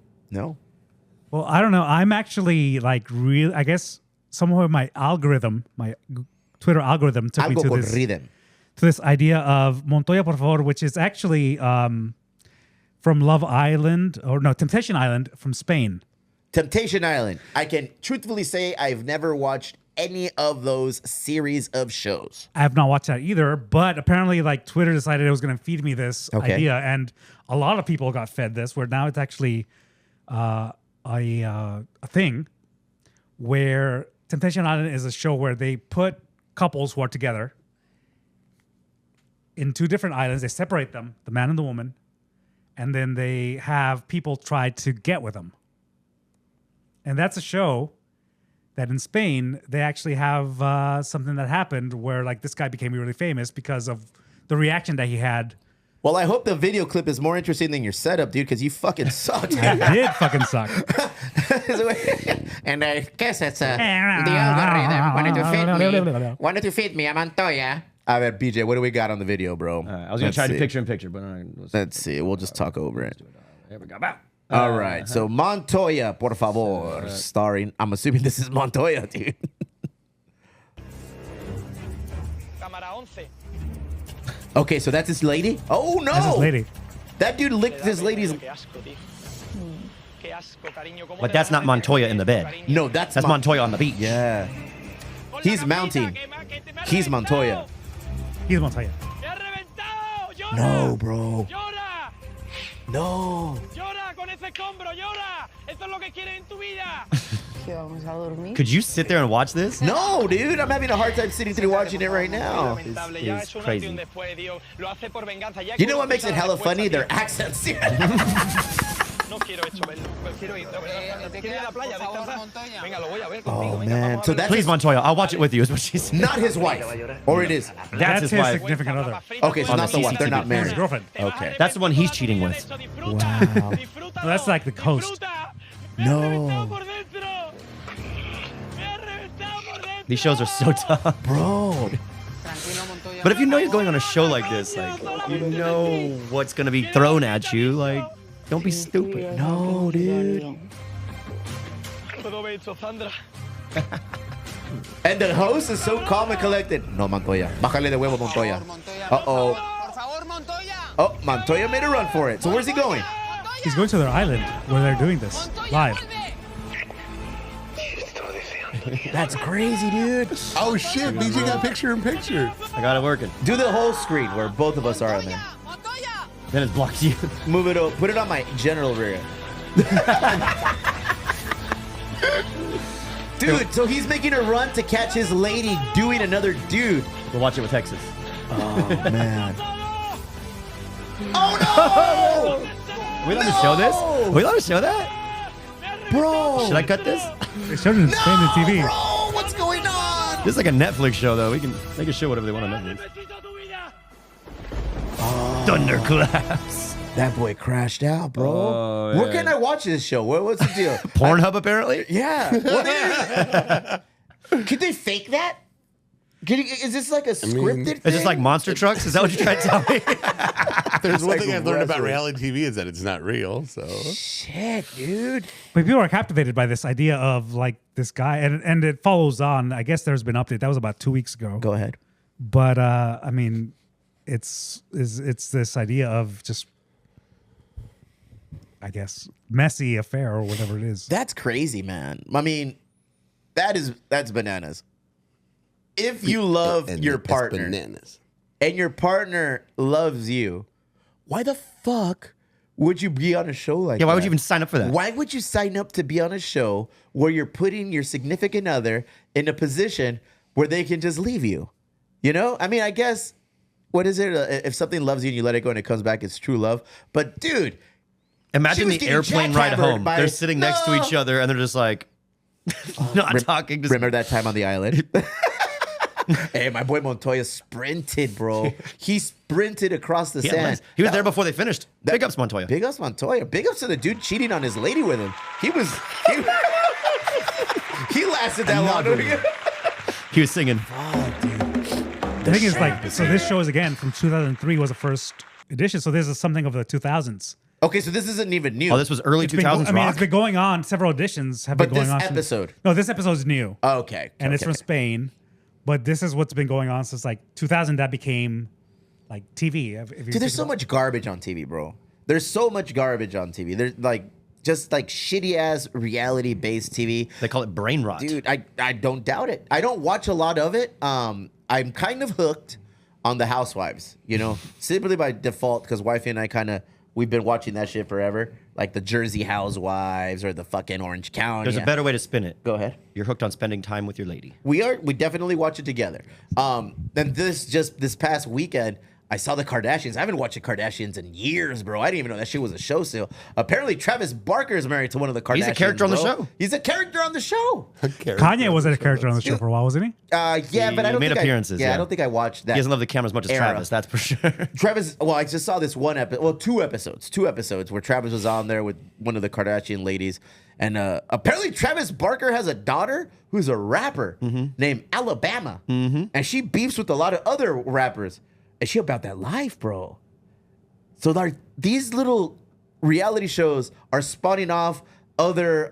Well, I don't know. I'm actually like real. I guess somewhere my algorithm, my Twitter algorithm, took me Algo to con this, rhythm. to this idea of Montoya, por favor, which is actually from Love Island, or no, Temptation Island from Spain. Temptation Island. I can truthfully say I've never watched any of those series of shows. I have not watched that either, but apparently, like Twitter decided it was going to feed me this idea, and a lot of people got fed this. Where now it's actually a thing where Temptation Island is a show where they put couples who are together in two different islands. They separate them, the man and the woman, and then they have people try to get with them. And that's a show that in Spain, they actually have something that happened where like this guy became really famous because of the reaction that he had. Well, I hope the video clip is more interesting than your setup, dude, because you fucking sucked. I did fucking suck. And I guess it's the algorithm wanted to feed me a Montoya. I bet BJ, what do we got on the video, bro? I was going to try to picture in picture, but Let's see. We'll just talk over it. there we go. Bow. All right. So Montoya, por favor, starring. I'm assuming this is Montoya, dude. Okay, so that's his lady. Oh no, That's his lady. That dude licked his lady's. But that's not Montoya in the bed. No, that's Montoya on the beach. Yeah, he's mounting. He's Montoya. He's Montoya. No, bro. No. Could you sit there and watch this? No, dude. I'm having a hard time sitting through watching it right now. It's crazy. You know what makes it hella funny? Their accents. Oh man. So that's Please, Montoya, I'll watch it with you. Is what she said. not his wife, or it is. That's his his wife. significant other. Okay, so On not the the wife. They're CCTV. not His married. girlfriend. Okay. That's the one he's cheating with. Wow. No, that's like the host. No, These shows are so tough. bro. But if you know you're going on a show like this, like you know what's gonna be thrown at you, like don't be stupid. No, dude. And the host is so calm and collected. No, Montoya. Bájale de huevo, Montoya. Uh-oh. Oh, Montoya made a run for it. So where's he going? He's going to their island where they're doing this live. That's crazy, dude. Oh shit, BJ got picture in picture. I got it working. Do the whole screen where both of us are on there. Then it blocks you. Move it over. Put it on my general rear. Dude, so he's making a run to catch his lady doing another dude. We'll watch it with Texas. Oh, man. Oh, Are we allowed to show this? Are we allowed to show that? no! Bro. Should I cut this? They showed it in Spain on TV. Bro, what's going on? This is like a Netflix show, though. They can show whatever they want on Netflix. Thunderclaps. That boy crashed out, bro. Oh, Where yeah. can I watch this show? What's the deal? Pornhub, apparently. Yeah. Could they fake that? Is this like a scripted thing? Is this like monster trucks? Is that what you're trying to tell me? There's one like thing I've learned about wrestling. reality TV is that it's not real. So Shit, dude. But people are captivated by this idea of like this guy, and it follows on. I guess there's been an update. That was about 2 weeks ago. Go ahead. But I mean, it's this idea of just, I guess, messy affair or whatever it is. That's crazy, man. I mean, that's bananas. If you love And your it's partner bananas. and your partner loves you, why the fuck would you be on a show like that? Yeah, why would you even sign up for that? Why would you sign up to be on a show where you're putting your significant other in a position where they can just leave you? You know? I mean, I guess, what is it? If something loves you and you let it go and it comes back, it's true love. But dude, she Imagine was the getting airplane ride jackhammered home. by- They're sitting next to each No. other and they're just like, not talking. Just, remember that time on the island? Hey, my boy Montoya sprinted, bro. He sprinted across the sand. He was there before they finished. Big ups, Montoya. Big ups Montoya. Big ups to the dude cheating on his lady with him. He lasted that long. He was singing. The thing is, like, so this show is again from 2003 was the first edition. So this is something of the 2000s. Okay, so this isn't even new. Oh, this was early It's been 2000s I mean, rock. it's been going on. Several editions have But been going this on. episode. No, this episode is new. Okay. And it's okay. from Spain. But this is what's been going on since like 2000. That became like TV. If you Dude, think there's so about- much garbage on TV, bro. There's so much garbage on TV. There's like just like shitty ass reality based TV. They call it brain rot. Dude, I don't doubt it. I don't watch a lot of it. I'm kind of hooked on the Housewives, you know, simply by default because wifey and I we've been watching that shit forever, like the Jersey Housewives or the fucking Orange County. There's a better way to spin it. Go ahead. You're hooked on spending time with your lady. We definitely watch it together. Then this past weekend, I saw the Kardashians. I haven't watched the Kardashians in years, bro. I didn't even know that shit was a show still. Apparently, Travis Barker is married to one of the Kardashians. He's a character on the bro. show. He's a character on the show. Kanye was a character on the show for a while, wasn't he? Yeah, but I don't made think appearances, I yeah. don't think I watched that. He doesn't love the camera as much as Era. Travis, that's for sure. Travis, well, I just saw this one episode, well, two episodes where Travis was on there with one of the Kardashian ladies. And apparently Travis Barker has a daughter who's a rapper named Alabama. And she beefs with a lot of other rappers. And she about that life, bro. So like these little reality shows are spawning off other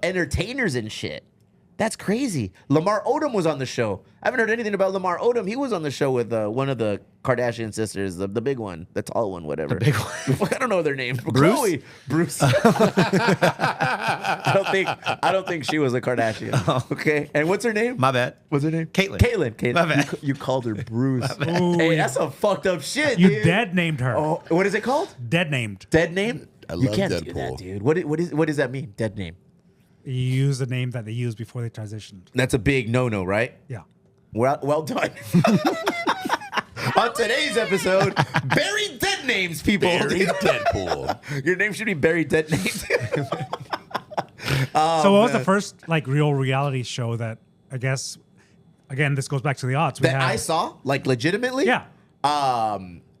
entertainers and shit. That's crazy. Lamar Odom was on the show. I haven't heard anything about Lamar Odom. He was on the show with one of the Kardashian sisters, the big one, the tall one, whatever. The big one. I don't know their names. Bruce? Chloe. Bruce. I don't think she was a Kardashian. Okay. And what's her name? My bad. What's her name? Caitlyn. Caitlyn. My bad. You called her Bruce. Ooh, Hey, that's some fucked up shit, you dude. dead named her. Oh, what is it called? Dead named. Dead name? I You love can't do Deadpool. that, dude. What does that mean? Dead name. You use the name that they used before they transitioned. That's a big no-no, right? Yeah. Well done. On today's episode, buried dead names, people. Barry Deadpool. Your name should be buried dead names. So what was the first like real reality show that I guess again this goes back to the odds we that had? I saw, like legitimately. Yeah.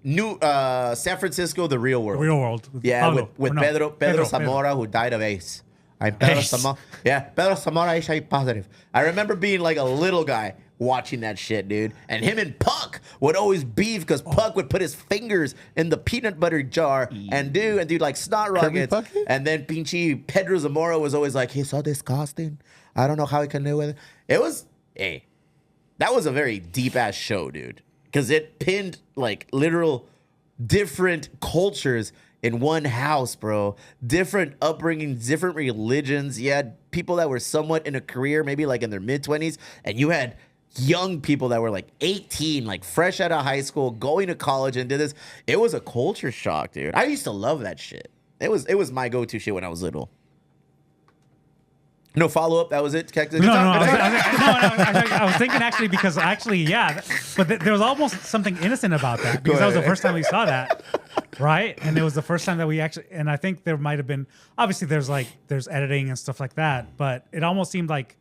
New San Francisco, the real world. Real world. Yeah, Pablo. with Or no, Pedro Zamora, who died of AIDS. I'm Pedro AIDS. Zamora. Yeah, Pedro Zamora is HIV positive. I remember being like a little guy watching that shit, dude. And him and Puck would always beef because Puck would put his fingers in the peanut butter jar and do like snot rockets. Pucky? And then pinchy Pedro Zamora was always like, he's so disgusting. I don't know how he can live with it. It was, hey, that was a very deep ass show, dude. Because it pinned like literal different cultures in one house, bro. Different upbringings, different religions. You had people that were somewhat in a career, maybe like in their mid-20s, and you had young people that were like 18, like fresh out of high school, going to college and did this. It was a culture shock, dude. I used to love that shit. It was my go-to shit when I was little. No follow-up. That was it. No, I was thinking actually because yeah, but there was almost something innocent about that because that was the first time we saw that, right? And it was the first time that we actually, and I think there might have been obviously there's editing and stuff like that, but it almost seemed like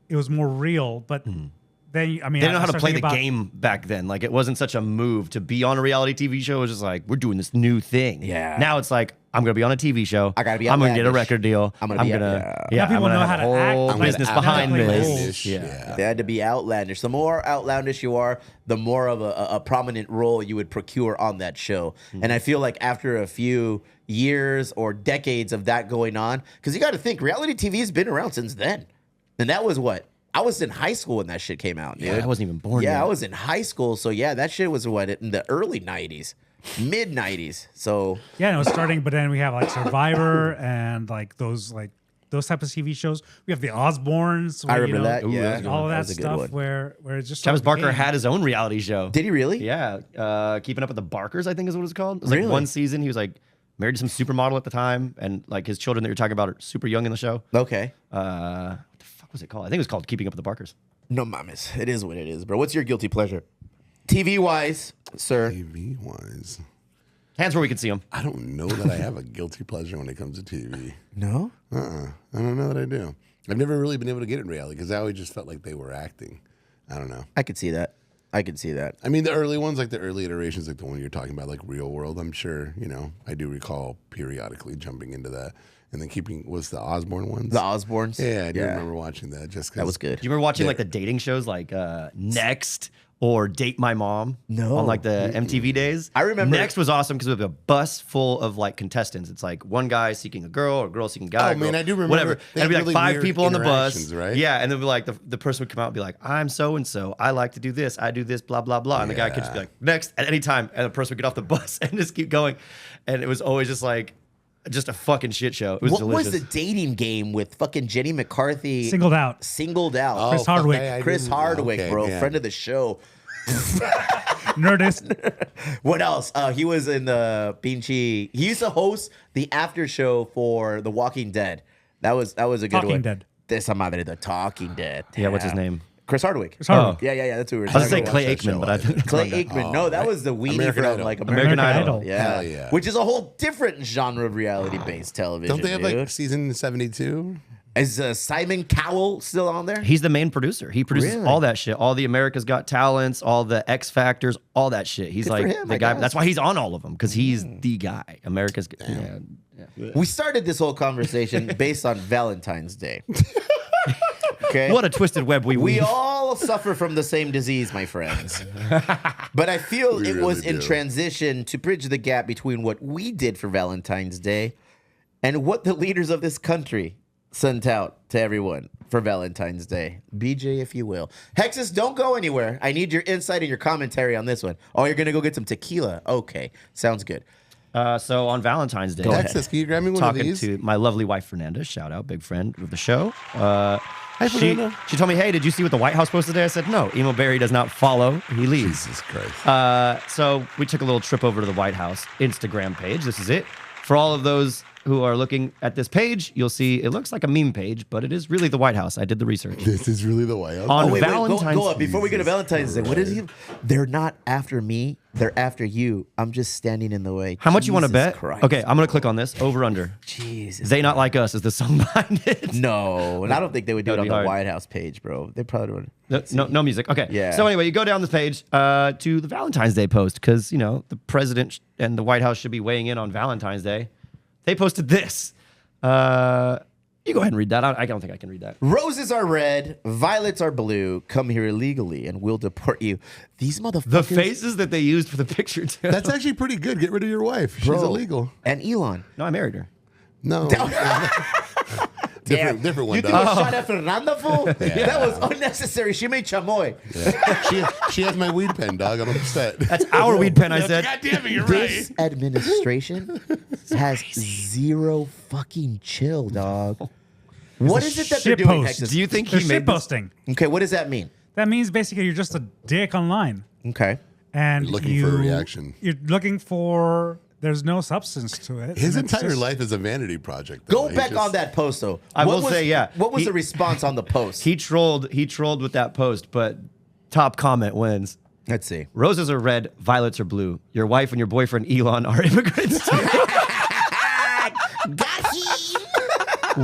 it was more real. But then I mean, They didn't know I how to started play the thinking about- game back then. Like, it wasn't such a move to be on a reality TV show. It was just like, we're doing this new thing. Yeah. Now it's like, I'm going to be on a TV show. I gotta be I'm going to get a outlandish. record deal. I'm gonna be yeah. Now people I'm gonna know have how a to whole act, like, business how to behind play this. roles. Yeah. They had to be outlandish. The more outlandish you are, the more of a prominent role you would procure on that show. And I feel like after a few years or decades of that going on, because you got to think, reality TV has been around since then. And that was what? I was in high school when that shit came out, dude. Yeah, I wasn't even born Yeah, yet. I was in high school. So yeah, that shit was what, in the early 90s, mid 90s. So Yeah, and it was starting, but then we have like Survivor and like those type of TV shows. We have the Osbournes. I where, remember that. Yeah, there's all of that that was a good stuff one. where it's just Travis like Barker became- had his own reality show. did he really? Yeah. Keeping Up with the Barkers, I think is what it's called. It was like Really? one season. He was like married to some supermodel at the time. And like his children that you're talking about are super young in the show. Okay. What the fuck was it called? I think it was called Keeping Up with the Barkers. No mames. It is what it is, bro. What's your guilty pleasure? TV wise, sir. TV wise, Hands where we can see them. I don't know that I have a guilty pleasure when it comes to TV. No? I don't know that I do. I've never really been able to get in reality because I always just felt like they were acting. I don't know. I could see that. I could see that. I mean, the early ones, like the early iterations, like the one you're talking about, like Real World, I'm sure, I do recall periodically jumping into that. And then was the Osborne ones? The Osbournes. Yeah, I do remember watching that. Just 'cause That was good. Do you remember watching like the dating shows like Next or Date My Mom? No. On like the MTV days? I remember- Next was awesome because it was a bus full of like contestants. It's like one guy seeking a girl or a girl seeking a guy. Oh, man, girl- I do remember. Whatever. They And it'd be had like really 5 weird people on the bus. interactions, right? Yeah. And then like the person would come out and be like, I'm so and so. I like to do this. I do this, blah, blah, blah. And the guy could just be like, next at any time. And the person would get off the bus and just keep going. And it was always just like, just a fucking shit show. It was What delicious. was the dating game with fucking Jenny McCarthy? Singled out. Singled out. Oh, Chris fuck, Hardwick. I Chris didn't- Hardwick, okay, bro, yeah. friend of the show. Nerdist. What else? He was in the Pinchy. He used to host the after show for The Walking Dead. That was a good Talking one. Dead. Esa madre, The Talking Dead. Yeah, what's his name? Chris Hardwick. Chris Hardwick. Yeah. That's who we were I was talking going to say about. Clay Aikman, but I think Clay Aikman. No, that was the weenie American from Idol. like American Idol. Yeah. Hell yeah. Which is a whole different genre of reality-based television. Don't they have dude. like season 72? Is Simon Cowell still on there? He's the main producer. He produces Really? all that shit, all the America's Got Talents, all the X Factors, all that shit. He's Good for like him, the I guy. guess. That's why he's on all of them because he's the guy. America's. Yeah. We started this whole conversation based on Valentine's Day. Okay. What a twisted web we We weave. all suffer from the same disease, my friends. But I feel We it was really in do. transition to bridge the gap between what we did for Valentine's Day and what the leaders of this country sent out to everyone for Valentine's Day. BJ, if you will. Hexus, don't go anywhere. I need your insight and your commentary on this one. Oh, you're going to go get some tequila. Okay. Sounds good. So on Valentine's Day, Texas, can you grab me one of talking these? to my lovely wife Fernanda, shout out, big friend of the show. Fernanda. She told me, hey, did you see what the White House posted today? I said, no, Emo Barry does not follow. He leaves. Jesus Christ. So we took a little trip over to the White House Instagram page. This is it. For all of those who are looking at this page, you'll see it looks like a meme page, but it is really the White House. I did the research. This is really the White House. On Oh, wait, Valentine's go up before we get to Jesus Valentine's Day. What is he? They're not after me. They're after you. I'm just standing in the way. How much you want to Jesus bet? Christ. Okay, I'm going to click on this. Over under. Jesus. They Not Like Us is the song behind it. No, and I don't think they would do it That'd on be the hard. White House page, bro. They probably would. No music. Okay. Yeah. So anyway, you go down this page to the Valentine's Day post because, the president and the White House should be weighing in on Valentine's Day. They posted this. You go ahead and read that. I don't think I can read that. Roses are red, violets are blue. Come here illegally, and we'll deport you. These motherfuckers. The faces that they used for the picture, too. That's actually pretty good. Get rid of your wife. She's Bro. illegal. And Elon. No, I married her. No. different one, You threw dog. a shot at Fernanda, fool? That was unnecessary. She made chamoy. She has my weed pen, dog. I'm upset. That's our weed pen, I said. God damn it, you're This administration has zero fucking chill, dog. What is it that they're doing, Shitpost. Hexus? Do you think They're he made this? shitposting. Okay, what does that mean? That means basically you're just a dick online. Okay. And You're looking for a reaction. You're looking for. There's no substance to it. His and it's entire just- life is a vanity project. though. Go He back just- on that post, though. I What will was- say, yeah. What was He- the response on the post? He trolled with that post, but top comment wins. Let's see. Roses are red, violets are blue. Your wife and your boyfriend Elon are immigrants. Got him!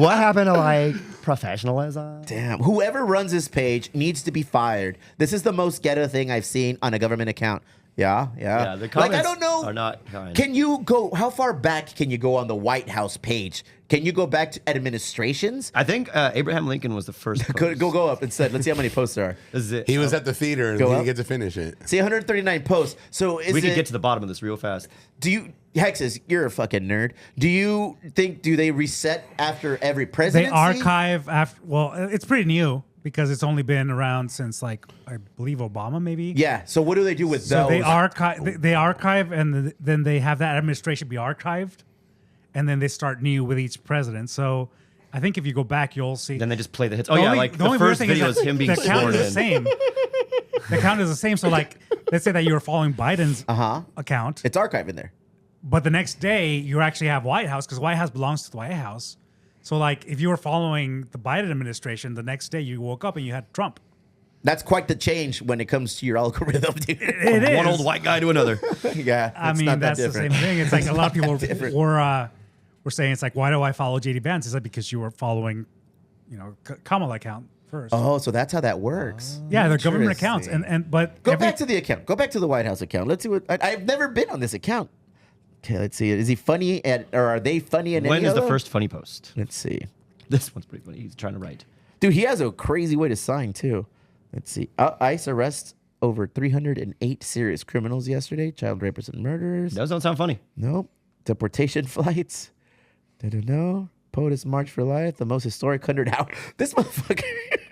What happened to like professionalism? Damn. Whoever runs this page needs to be fired. This is the most ghetto thing I've seen on a government account. Yeah. Yeah, the Like, comments I don't know. are not kind. Can you go, how far back can you go on the White House page? Can you go back to administrations? I think Abraham Lincoln was the first. Go up instead. Let's see how many posts there are. This is it. He was at the theater and Go he up. didn't get to finish it. See, 139 posts. So is we it, could get to the bottom of this real fast. do you, Hexus, you're a fucking nerd. Do they reset after every They presidency? archive after. Well, it's pretty new because it's only been around since like I believe Obama maybe. Yeah. So what do they do with So those? they archive. They archive, and then they have that administration be archived, and then they start new with each president. So I think if you go back, you'll see. Then they just play the hits. Oh The yeah, only- like the only weird first thing video is is that him being the count sworn is the in. same. The count is the same. So like, let's say that you were following Biden's account, It's archiving there. but the next day you actually have White House because White House belongs to the White House. So like, if you were following the Biden administration, the next day you woke up and you had Trump. That's quite the change when it comes to your algorithm, dude. It is. One old white guy to another. Yeah. I it's mean, not that that's the different. same thing. It's like a lot of people different. were saying it's like, why do I follow JD Vance? Is that because you were following, Kamala account first. Oh, so that's how that works. Yeah, they're government accounts, but Go back to the account. Go back to the White House account. Let's see what I've never been on this account. Okay, let's see. Is he funny or are they funny in When any is of the them? first funny post? Let's see. This one's pretty funny. He's trying to write. Dude, he has a crazy way to sign too. Let's see. ICE arrests over 308 serious criminals yesterday. Child rapists and murderers. Those don't sound funny. Nope. Deportation flights. No. POTUS March for Life. The most historic 100 hours. This motherfucker.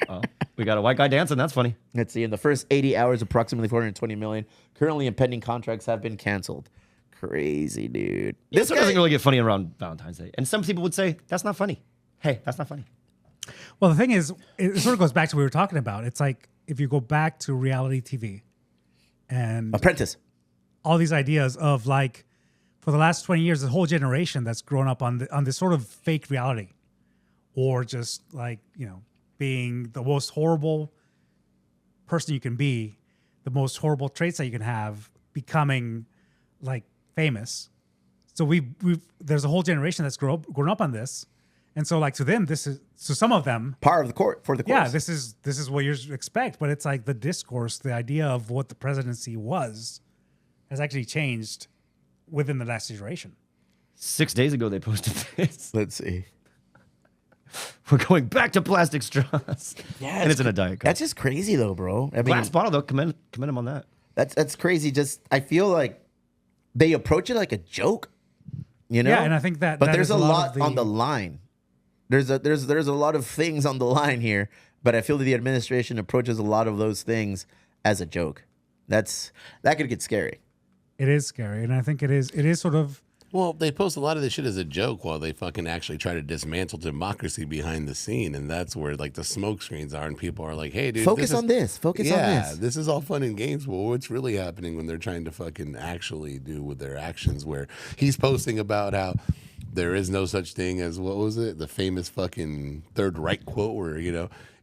Oh, we got a white guy dancing. That's funny. Let's see. In the first 80 hours, approximately 420 million. Currently impending contracts have been canceled. Crazy, dude. This one doesn't really get funny around Valentine's Day. And some people would say, that's not funny. Hey, that's not funny. well, the thing is, it sort of goes back to what we were talking about. It's like if you go back to reality TV and Apprentice. all these ideas of like, for the last 20 years, the whole generation that's grown up on this sort of fake reality, or just like, being the most horrible person you can be, the most horrible traits that you can have, becoming like famous. So there's a whole generation that's grown up on this, and so like to them, some of them Par of the court for the course. yeah, this is what you expect, but it's like the discourse, the idea of what the presidency was, has actually changed within the last generation. 6 days ago, they posted this. Let's see. We're going back to plastic straws. Yeah, and it's in a Diet Coke. That's just crazy though, bro. I mean, Glass bottle, though. Commend him on that. that's crazy. Just I feel like they approach it like a joke, Yeah, and I think that. But that there's is a lot of on the line. There's a lot of things on the line here, but I feel that the administration approaches a lot of those things as a joke. That could get scary. It is scary, and I think it is sort of. Well, they post a lot of this shit as a joke while they fucking actually try to dismantle democracy behind the scene, and that's where like the smoke screens are, and people are like, "Hey, dude, Focus on this. Focus on this. This is all fun and games, but what's really happening when they're trying to fucking actually do with their actions?" Where he's posting about how there is no such thing as what was it, the famous fucking Third Reich quote, where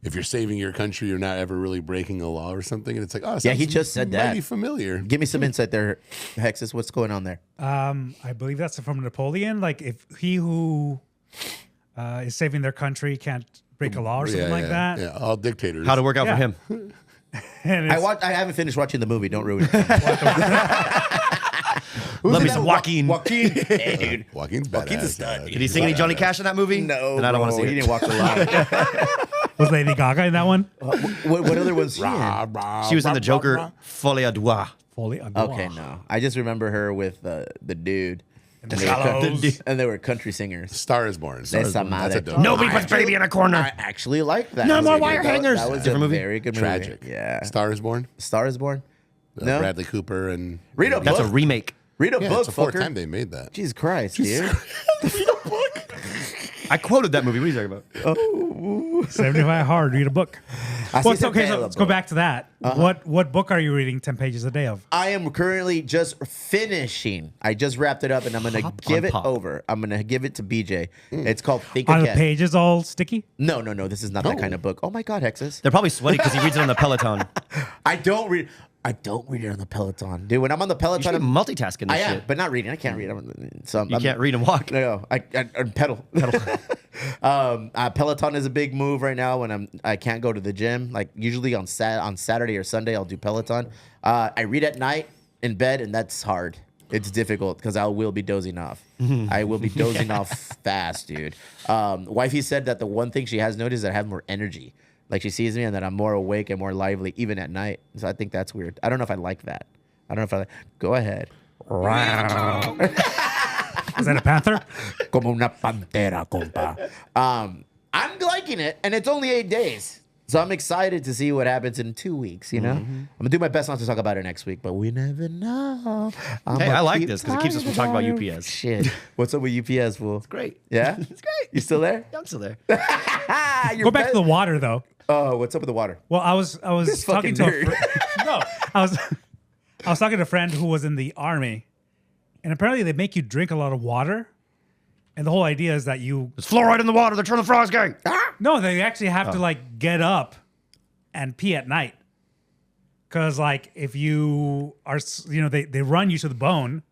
if you're saving your country, you're not ever really breaking a law or something, and it's like, oh, Yeah, he just said that. Might be familiar. Give me some insight there, Hexus. What's going on there? I believe that's from Napoleon. Like if he who is saving their country can't break a law or something like that. Yeah, all dictators. How to work out Yeah. for him. And it's, I haven't finished watching the movie. Don't ruin it. Love me some Joaquin. Joaquin. Hey, dude. Joaquin's Joaquin's a badass, stud, yeah. dude. Did he sing any Johnny Cash in that movie? No, Then I don't want to bro, see he it. didn't walk the line. was Lady Gaga in that one? what other ones? She in? She was in the Joker, Folie à Deux. Fully Okay, no. I just remember her with the dude. And they, Shallows. and they were country singers. Star is Born. Esa That's a madre. dope. Nobody puts baby in a corner. I actually like that. No movie, more dude. wire hangers. That was Different a movie? very good movie. Tragic. Yeah. Star is Born. Star is Born. No. Bradley Cooper and Read a That's a book. remake. Read a yeah, book, it's the fourth fucker. time they made that. Jesus Christ, dude. I quoted that movie. What are you talking about? 75 hard. Read a book. Así Well, se okay, so pela, let's go bro. back to that. What book are you reading 10 pages a day of? I am currently just finishing. I just wrapped it up, and I'm gonna Pop give on it pop. over. I'm gonna give it to BJ. It's called Think Are the Again. pages all sticky? No. This is not that kind of book. Oh my God, Hexus. They're probably sweaty because he reads it on the Peloton. I don't read it on the Peloton, dude. When I'm on the You Peloton, should be multitasking I this am, shit. but not reading. I can't read. You can't read and walk. No, I pedal. Peloton is a big move right now when I can't go to the gym. Like usually on Saturday or Sunday, I'll do Peloton. I read at night in bed, and that's hard. It's difficult because I will be dozing off. I will be dozing off fast, dude. Wifey said that the one thing she has noticed is that I have more energy. Like she sees me and that I'm more awake and more lively even at night. So I think that's weird. I don't know if I like that. Go ahead. Is that a panther? Como una pantera, compa. I'm liking it, and it's only 8 days. So I'm excited to see what happens in 2 weeks, you know? I'm going to do my best not to talk about it next week, but we never know. Hey, I like this because it keeps us from talking about UPS. Shit. What's up with UPS, fool? Great. Yeah? It's great. You still there? I'm still there. Go back to the water, though. Oh, what's up with the water? Well, I was This talking fucking to a friend. No, I was talking to a friend who was in the army, and apparently they make you drink a lot of water, and the whole idea is that you There's fluoride in the water. They're turning the frogs gay. no, they actually have to like get up and pee at night, because like if you are they run you to the bone,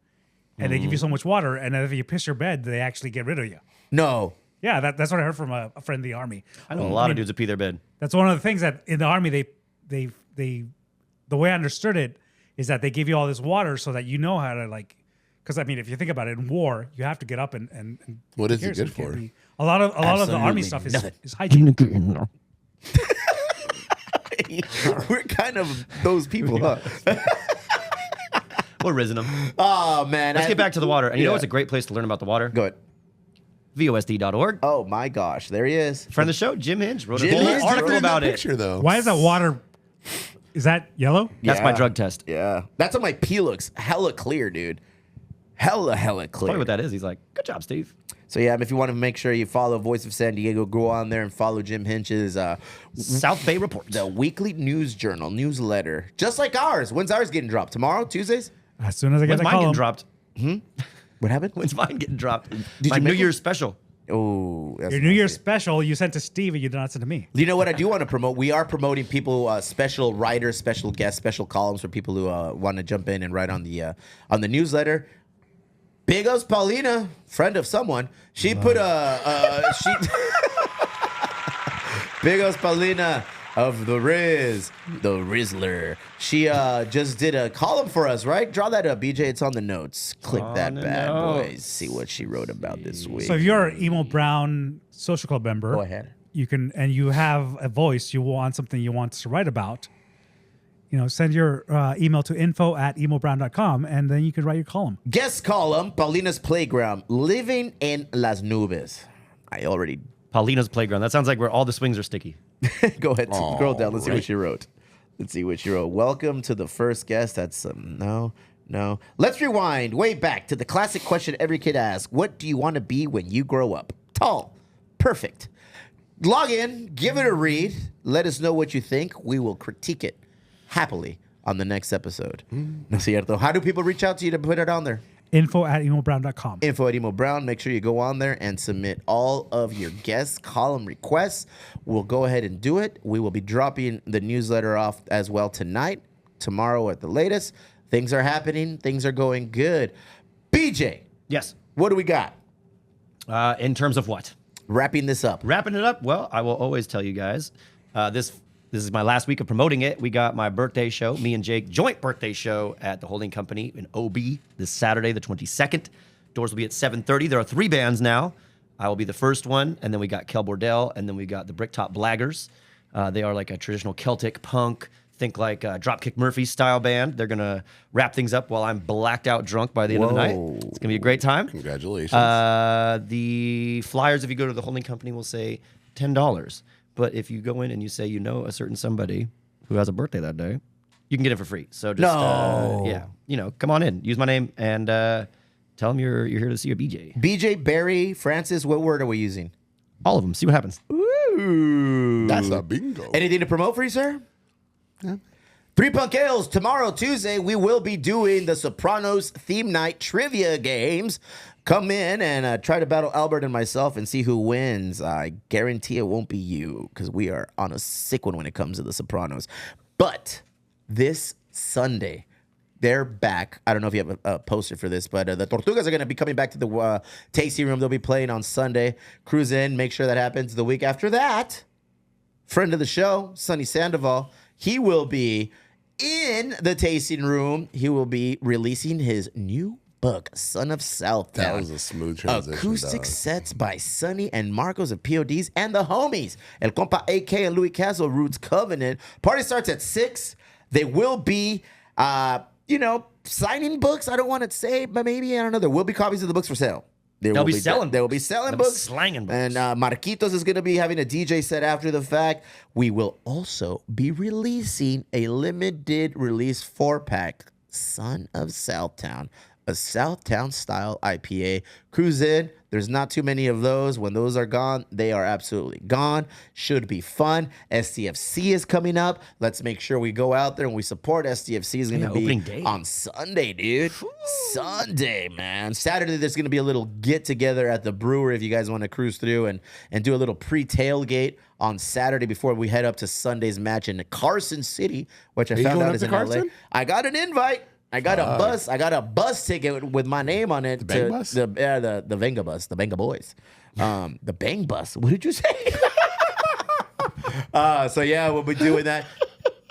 and they give you so much water, and if you piss your bed, they actually get rid of you. No. Yeah, that's what I heard from a friend in the army. I know a lot of dudes that pee their bed. That's one of the things that in the army they the way I understood it is that they give you all this water so that you know how to like. Because I mean, if you think about it, in war, you have to get up and What is it take care of good yourself. for? A lot of the army Absolutely stuff nothing. is hygiene. We're kind of those people, huh? We're rizzing them. Oh man, Let's get back to the water. And you know Yeah. what's a great place to learn about the water? Go ahead. VOSD.org. Oh my gosh, there he is. Friend of the show, Jim Hinge, wrote a Jim whole Hinge article Look at about that it. picture, though. Why is that water? Is that yellow? That's my Yeah. drug test. Yeah, that's how my pee looks. Hella clear, dude. Hella clear. Probably what that is. He's like, good job, Steve. So yeah, if you want to make sure you follow Voice of San Diego, go on there and follow Jim Hinch's South Bay Report. the weekly news journal newsletter, just like ours. When's ours getting dropped? Tomorrow, Tuesdays? As soon as I get When's the mine getting column, dropped? What happened? When's mine getting dropped? you My New make it? Year's special. Oh, that's your New Year's nasty. special you sent to Steve and you did not send to me. You know what I do want to promote? We are promoting people, special writers, special guests, special columns for people who want to jump in and write on the newsletter. Big ups, Paulina, friend of someone. She put she. Big ups, Paulina of the Riz, the Rizzler. She just did a column for us, right? Draw that up, BJ. It's on the notes. Click that the bad boy. notes. See what she wrote about this week. So if you're an Emo Brown Social Club member, Go ahead. You can, and you have a voice. You want something you want us to write about. You know, send your email to info@emobrown.com, and then you can write your column. Guest column, Paulina's Playground, living in Las Nubes. I already Paulina's Playground. That sounds like where all the swings are sticky. go ahead, scroll down. Let's see right. what she wrote. Let's see what she wrote. Welcome to the first guest. That's no. Let's rewind way back to the classic question every kid asks: what do you want to be when you grow up? Tall, perfect. Log in, give it a read. Let us know what you think. We will critique it happily on the next episode. No es cierto. How do people reach out to you to put it on there? Info@emobrown.com. Info at Emo Brown. Make sure you go on there and submit all of your guest column requests. We'll go ahead and do it. We will be dropping the newsletter off as well tonight, tomorrow at the latest. Things are happening. Things are going good. BJ, Yes. what do we got? In terms of what? Wrapping this up. Wrapping it up. Well, I will always tell you guys. This is my last week of promoting it. We got my birthday show, me and Jake, joint birthday show at the Holding Company in OB this Saturday, the 22nd. Doors will be at 7:30. There are 3 bands now. I will be the first one, and then we got Kel Bordell, and then we got the Bricktop Blaggers. They are like a traditional Celtic punk, think like Dropkick Murphys style band. They're gonna wrap things up while I'm blacked out drunk by the end of the night. Whoa. It's gonna be a great time. Congratulations. The flyers, if you go to the Holding Company, will say $10. But if you go in and you say you know a certain somebody who has a birthday that day, you can get it for free. So just yeah, come on in, use my name, and tell them you're here to see your BJ. BJ, Barry, Francis, what word are we using? All of them. See what happens. Ooh. That's a bingo. Anything to promote for you, sir? Yeah. 3 Punk Ales, tomorrow, Tuesday, we will be doing the Sopranos theme night trivia games. Come in and try to battle Albert and myself and see who wins. I guarantee it won't be you because we are on a sick one when it comes to the Sopranos. But this Sunday, they're back. I don't know if you have a poster for this, but the Tortugas are going to be coming back to the tasting room. They'll be playing on Sunday. Cruise in, make sure that happens the week after that. Friend of the show, Sonny Sandoval, he will be in the tasting room. He will be releasing his new book, Son of Southtown. That was a smooth transition. Acoustic dog. sets by Sonny and Marcos of PODs and the homies. El Compa AK and Louis Castle, Roots Covenant. Party starts at 6. They will be, signing books. I don't want to say, but maybe, I don't know. There will be copies of the books for sale. They'll be selling They will be selling They'll be books. slanging books. And Marquitos is going to be having a DJ set after the fact. We will also be releasing a limited release 4-pack, Son of Southtown, a Southtown style IPA. Cruise in. There's not too many of those. When those are gone, they are absolutely gone. Should be fun. STFC is coming up. Let's make sure we go out there and we support STFC. Is going to be opening day. on Sunday, dude. Sunday, man. Saturday, there's going to be a little get together at the Brewery if you guys want to cruise through and do a little pre-tailgate on Saturday before we head up to Sunday's match in Carson City, which I you found going out up is to in LA. Carson? I got an invite. I got a bus. I got a bus ticket with my name on it. The Bang bus? The Venga bus. The Venga boys. The Bang bus. What did you say? So yeah, we'll be doing that.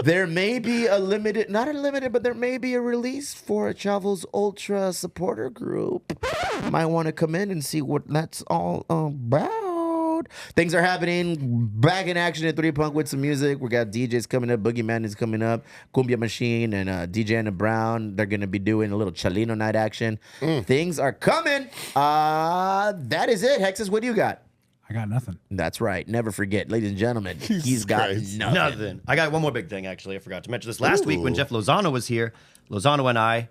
There may be a limited, not a limited, but there may be a release for a Chavos Ultra supporter group. Might want to come in and see what that's all about. Things are happening. Back in action at 3 Punk with some music. We got DJs coming up. Boogeyman is coming up. Cumbia Machine and DJ Anna Brown. They're going to be doing a little Chalino night action. Things are coming. That is it. Hexus, what do you got? I got nothing. That's right. Never forget, ladies and gentlemen, he's got Christ. nothing. I got one more big thing, actually. I forgot to mention this. Last week when Jeff Lozano was here, Lozano and I,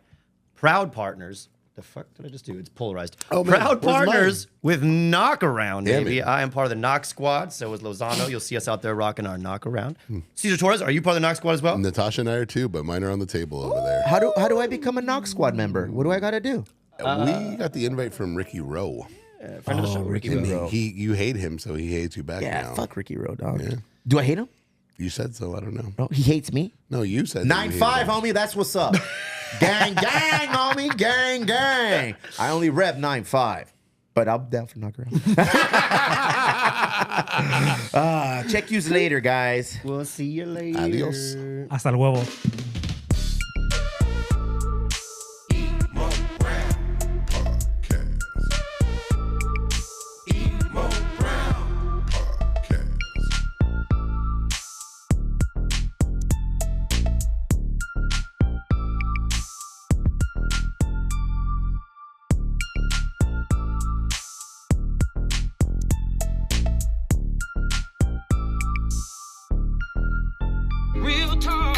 proud partners. The fuck did I just do? It's polarized. Oh, man. Proud Where's partners with Knock Around, Damn baby. it. I am part of the Knock Squad. So is Lozano. You'll see us out there rocking our Knock Around. Cesar Torres, are you part of the Knock Squad as well? Natasha and I are too, but mine are on the table over there. How do I become a Knock Squad member? What do I got to do? We got the invite from Ricky Rowe. Friend of the show, Ricky And Rowe. you hate him, so he hates you back Yeah, now. fuck Ricky Rowe, dog. Yeah. Do I hate him? You said so. I don't know. No, he hates me. No, you said that you 9-5, hated him. homie. That's what's up. Gang, gang, homie. Gang, gang. I only rep 9-5, but I'm down for knock around. Check yous later, guys. We'll see you later. Adios. Hasta el huevo. Real talk.